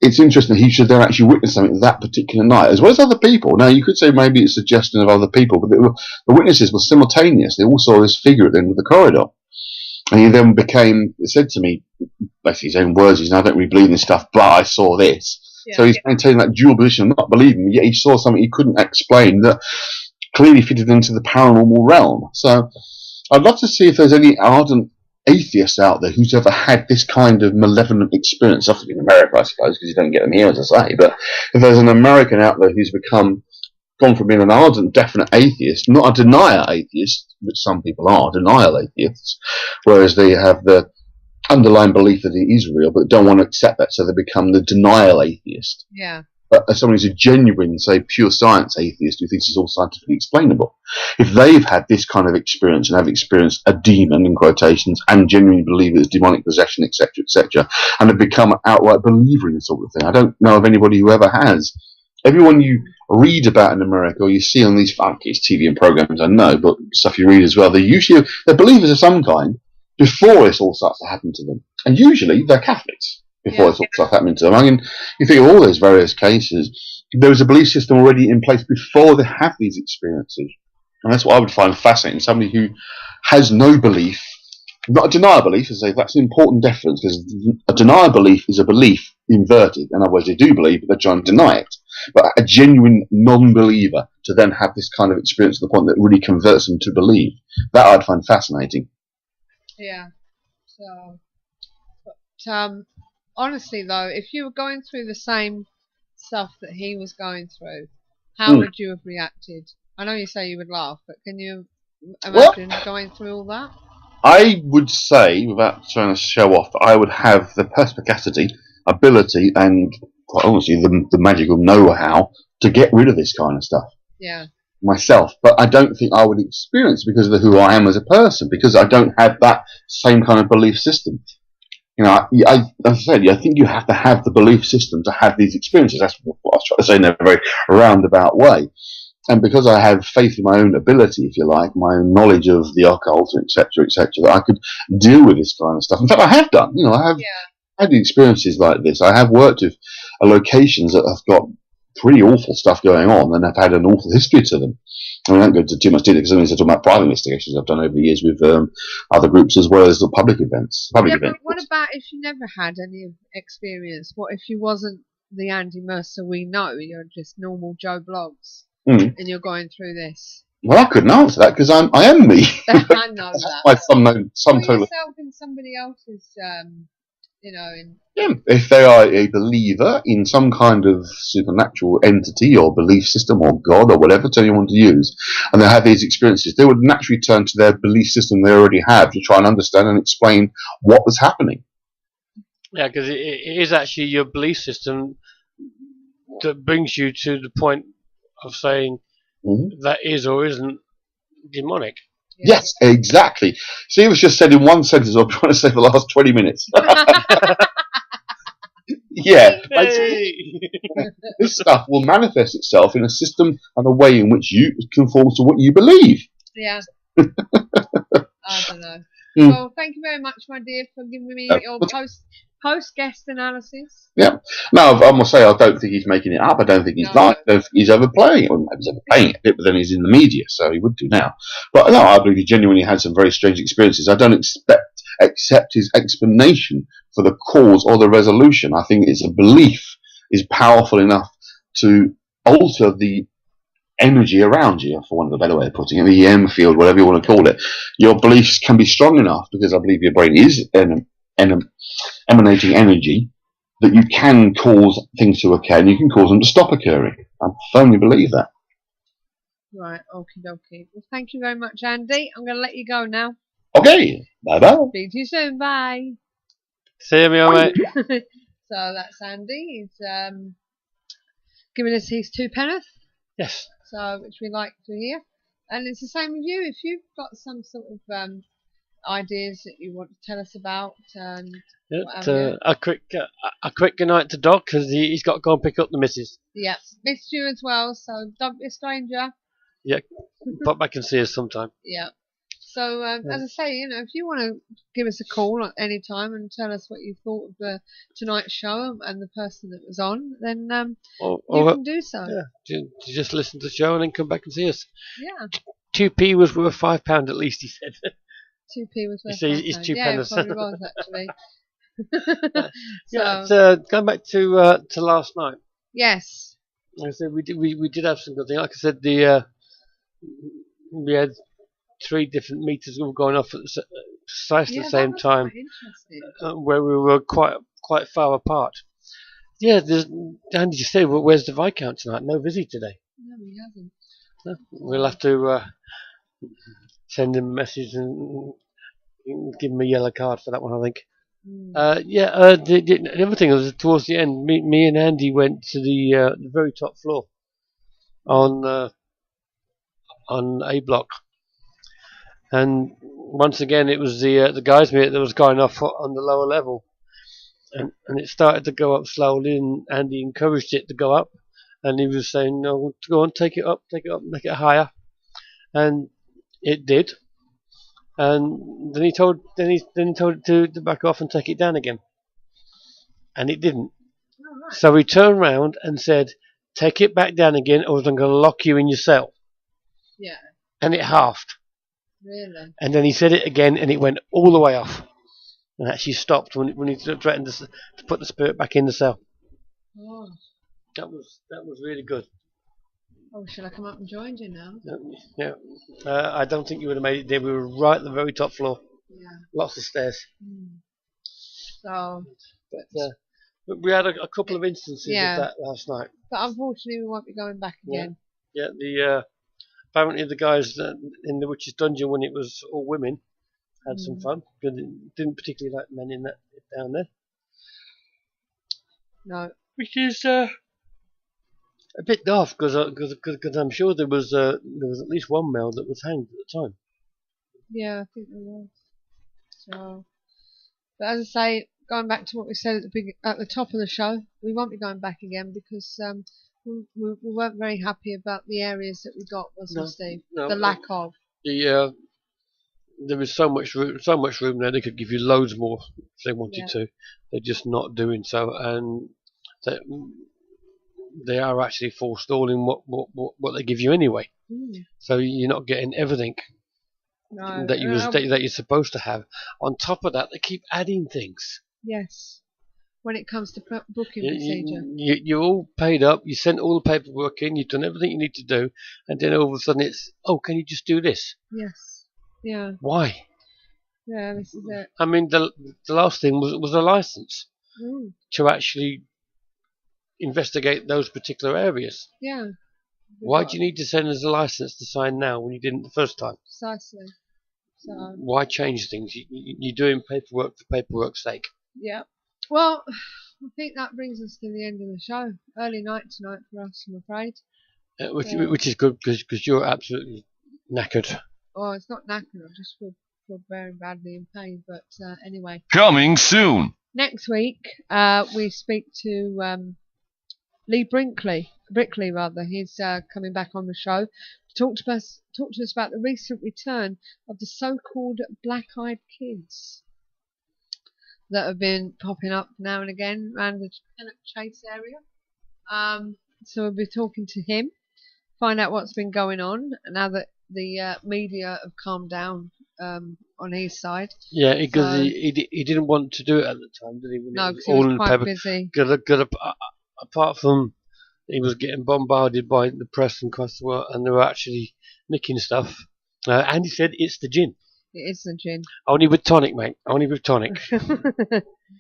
it's interesting that he should then actually witness something that particular night, as well as other people. Now, you could say maybe it's suggestion of other people, but the witnesses were simultaneous. They all saw this figure at the end of the corridor. And he then said to me, basically his own words, I don't really believe in this stuff, but I saw this. So he's maintaining that dual position of not believing, yet he saw something he couldn't explain that clearly fitted into the paranormal realm. So I'd love to see if there's any ardent atheists out there who's ever had this kind of malevolent experience. Often in America, I suppose, because you don't get them here, as I say. But if there's an American out there who's gone from being an ardent, definite atheist, not a denier atheist, which some people are, denial atheists, whereas they have the underlying belief that it is real, but don't want to accept that, so they become the denial atheist. Yeah. But as someone who's a genuine, say, pure science atheist who thinks it's all scientifically explainable, if they've had this kind of experience and have experienced a demon, in quotations, and genuinely believe it's demonic possession, etc., and have become an outright believer in this sort of thing, I don't know of anybody who ever has. Everyone you read about in America, or you see on these TV and programs, I know, but stuff you read as well, they're believers of some kind before this all starts to happen to them. And usually they're Catholics before this all starts happening to them. I mean, you think of all those various cases, there was a belief system already in place before they have these experiences. And that's what I would find fascinating. Somebody who has no belief, not a denial belief, as I say, that's an important difference, because a denial belief is a belief inverted. In other words, they do believe, but they're trying to deny it. But a genuine non-believer to then have this kind of experience to the point that really converts them to believe, that I'd find fascinating. Yeah. So, but honestly though, if you were going through the same stuff that he was going through, how would you have reacted? I know you say you would laugh, but can you imagine going through all that? I would say, without trying to show off, I would have the perspicacity, ability, and quite honestly, the magical know-how to get rid of this kind of stuff. Yeah. Myself, but I don't think I would experience it because of who I am as a person, because I don't have that same kind of belief system. You know, as I said, I think you have to have the belief system to have these experiences. That's what I was trying to say in a very roundabout way. And because I have faith in my own ability, if you like, my own knowledge of the occult, etc., that I could deal with this kind of stuff. In fact, I have done. You know, I have had experiences like this. I have worked with locations that have got pretty awful stuff going on and have had an awful history to them. I won't go into too much detail because I'm talking about private investigations I've done over the years with other groups as well as the public events. But what about if you never had any experience? What if you wasn't the Andy Mercer we know? You're just normal Joe Bloggs, and you're going through this. Well, I couldn't answer that because I am me. I know that. By some total. Yourself in somebody else's, you know. If they are a believer in some kind of supernatural entity or belief system or God or whatever term you want to use, and they have these experiences, they would naturally turn to their belief system they already have to try and understand and explain what was happening. Yeah, because it is actually your belief system that brings you to the point of saying that is or isn't demonic. Yes, exactly. See, it was just said in one sentence. I'm trying to say for the last 20 minutes. Yeah, this stuff will manifest itself in a system and a way in which you conform to what you believe. Yeah. I don't know. Well, thank you very much, my dear, for giving me your post guest analysis. Yeah. No, I must say I don't think he's making it up. I don't think he's lying. I don't think he's overplaying it. Well, maybe he's overplaying it a bit, but then he's in the media, so he would do now. But no, I believe he genuinely had some very strange experiences. I don't accept his explanation for the cause or the resolution. I think it's a belief is powerful enough to alter the energy around you, for want of a better way of putting it, the EM field, whatever you want to call it. Your beliefs can be strong enough, because I believe your brain is emanating energy, that you can cause things to occur and you can cause them to stop occurring. I firmly believe that. Right, okie dokie. Well, thank you very much, Andy. I'm going to let you go now. Okay, bye-bye. Speak to you soon, bye. See you, mate. So that's Andy. He's giving us his two penneth. Yes. So, which we like to hear. And it's the same with you. If you've got some sort of ideas that you want to tell us about, a quick good night to Doc, because he's got to go and pick up the missus. Yeah, missed you as well. So don't be a stranger. Yeah, pop back and see us sometime. Yeah. So as I say, you know, if you want to give us a call at any time and tell us what you thought of tonight's show and the person that was on, then you can do so. Yeah, just listen to the show and then come back and see us. Yeah. 2p was worth £5 at least, he said. 2p was worth £5. It's 2 pence. Yeah, it probably was actually. Going back to last night. Yes. Like I said, we did have some good things. Like I said, we had 3 different meters all going off at precisely the same time, where we were quite far apart. Yeah, Andy just said, well, where's the Viscount tonight? No Vizzy today. No, he hasn't. No, we'll have to send him a message and give him a yellow card for that one, I think. The other thing was towards the end, me and Andy went to the very top floor on A block, and once again it was the guys meet that was going off on the lower level, and it started to go up slowly, and Andy encouraged it to go up, and he was saying, no, go on, take it up, make it higher, and it did. And then he told it to back off and take it down again, and it didn't. Oh, right. So he turned round and said, take it back down again, or I'm going to lock you in your cell. Yeah. And it halved. Really? And then he said it again, and it went all the way off. And actually stopped when he threatened to put the spirit back in the cell. Oh. That was really good. Oh, shall I come up and join you now? Yeah. I don't think you would have made it there. We were right at the very top floor. Yeah. Lots of stairs. So. But we had a couple of instances of Yeah. that last night. But unfortunately, we won't be going back again. Yeah. Apparently the guys in the Witch's Dungeon, when it was all women, had some fun. But didn't particularly like men in that down there. No. Which is a bit daft because I'm sure there was at least one male that was hanged at the time. Yeah, I think there was. So, but as I say, going back to what we said at the top of the show, we won't be going back again because we weren't very happy about the areas that we got, wasn't we, Steve? No, the lack of. There was so much room there. They could give you loads more if they wanted to. They're just not doing so, and they are actually forestalling what they give you anyway. So you're not getting everything that you're supposed to have. On top of that, they keep adding things. Yes. When it comes to booking procedure. You're all paid up, you sent all the paperwork in, you've done everything you need to do, and then all of a sudden it's, can you just do this? Yes. Yeah. Why? Yeah, this is it. I mean, the last thing was a license to actually investigate those particular areas. Yeah. Why do you need to send us a license to sign now when you didn't the first time? Precisely. So. Why change things? You're doing paperwork for paperwork's sake. Yeah. Well, I think that brings us to the end of the show. Early night tonight for us, I'm afraid. Which is good because you're absolutely knackered. Oh, it's not knackered. I just feel very badly in pain. But anyway. Coming soon. Next week, we speak to Lee Brickley. He's coming back on the show to talk to us about the recent return of the so-called black-eyed kids that have been popping up now and again around the Kennock Chase area. So we'll be talking to him, find out what's been going on now that the media have calmed down on his side. Yeah, because he didn't want to do it at the time, did he? No, because he was quite busy. Apart from he was getting bombarded by the press and across the world, and they were actually nicking stuff. And he said it's the gin. It is the gin. Only with tonic, mate. Only with tonic.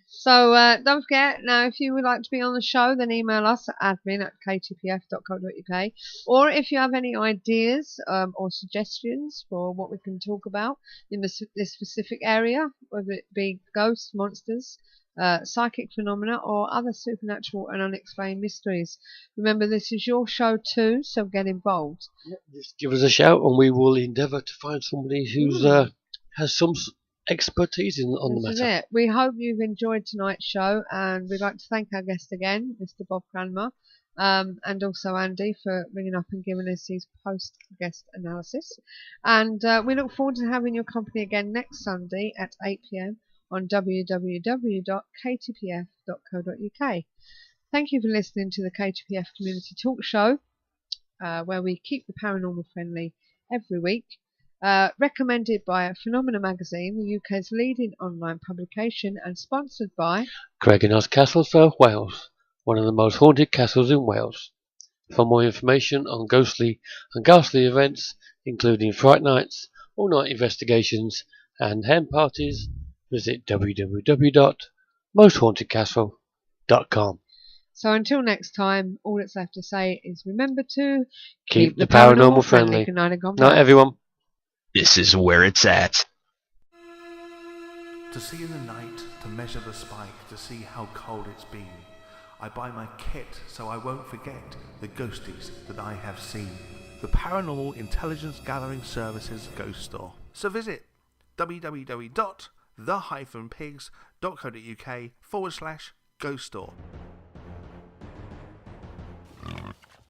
So don't forget, now if you would like to be on the show, then email us at admin@ktpf.co.uk. Or if you have any ideas or suggestions for what we can talk about in this specific area, whether it be ghosts, monsters, psychic phenomena, or other supernatural and unexplained mysteries. Remember, this is your show too, so get involved. Just give us a shout and we will endeavour to find somebody who's has some expertise on the matter. This is it. We hope you've enjoyed tonight's show, and we'd like to thank our guest again, Mr. Bob Cranmer, and also Andy for ringing up and giving us his post-guest analysis. And we look forward to having your company again next Sunday at 8 p.m. on www.ktpf.co.uk. Thank you for listening to the KTPF Community Talk Show, where we keep the paranormal friendly every week. Recommended by Phenomena Magazine, the UK's leading online publication, and sponsored by Cranmer Castle, South Wales, one of the most haunted castles in Wales. For more information on ghostly and ghastly events, including fright nights, all-night investigations, and hen parties, visit www.mosthauntedcastle.com. So until next time, all that's left to say is remember to keep the paranormal friendly. Good night and God bless. Night, everyone. This is where it's at. To see in the night, to measure the spike, to see how cold it's been. I buy my kit so I won't forget the ghosties that I have seen. The Paranormal Intelligence Gathering Services Ghost Store. So visit www.the-pigs.co.uk/ghost store.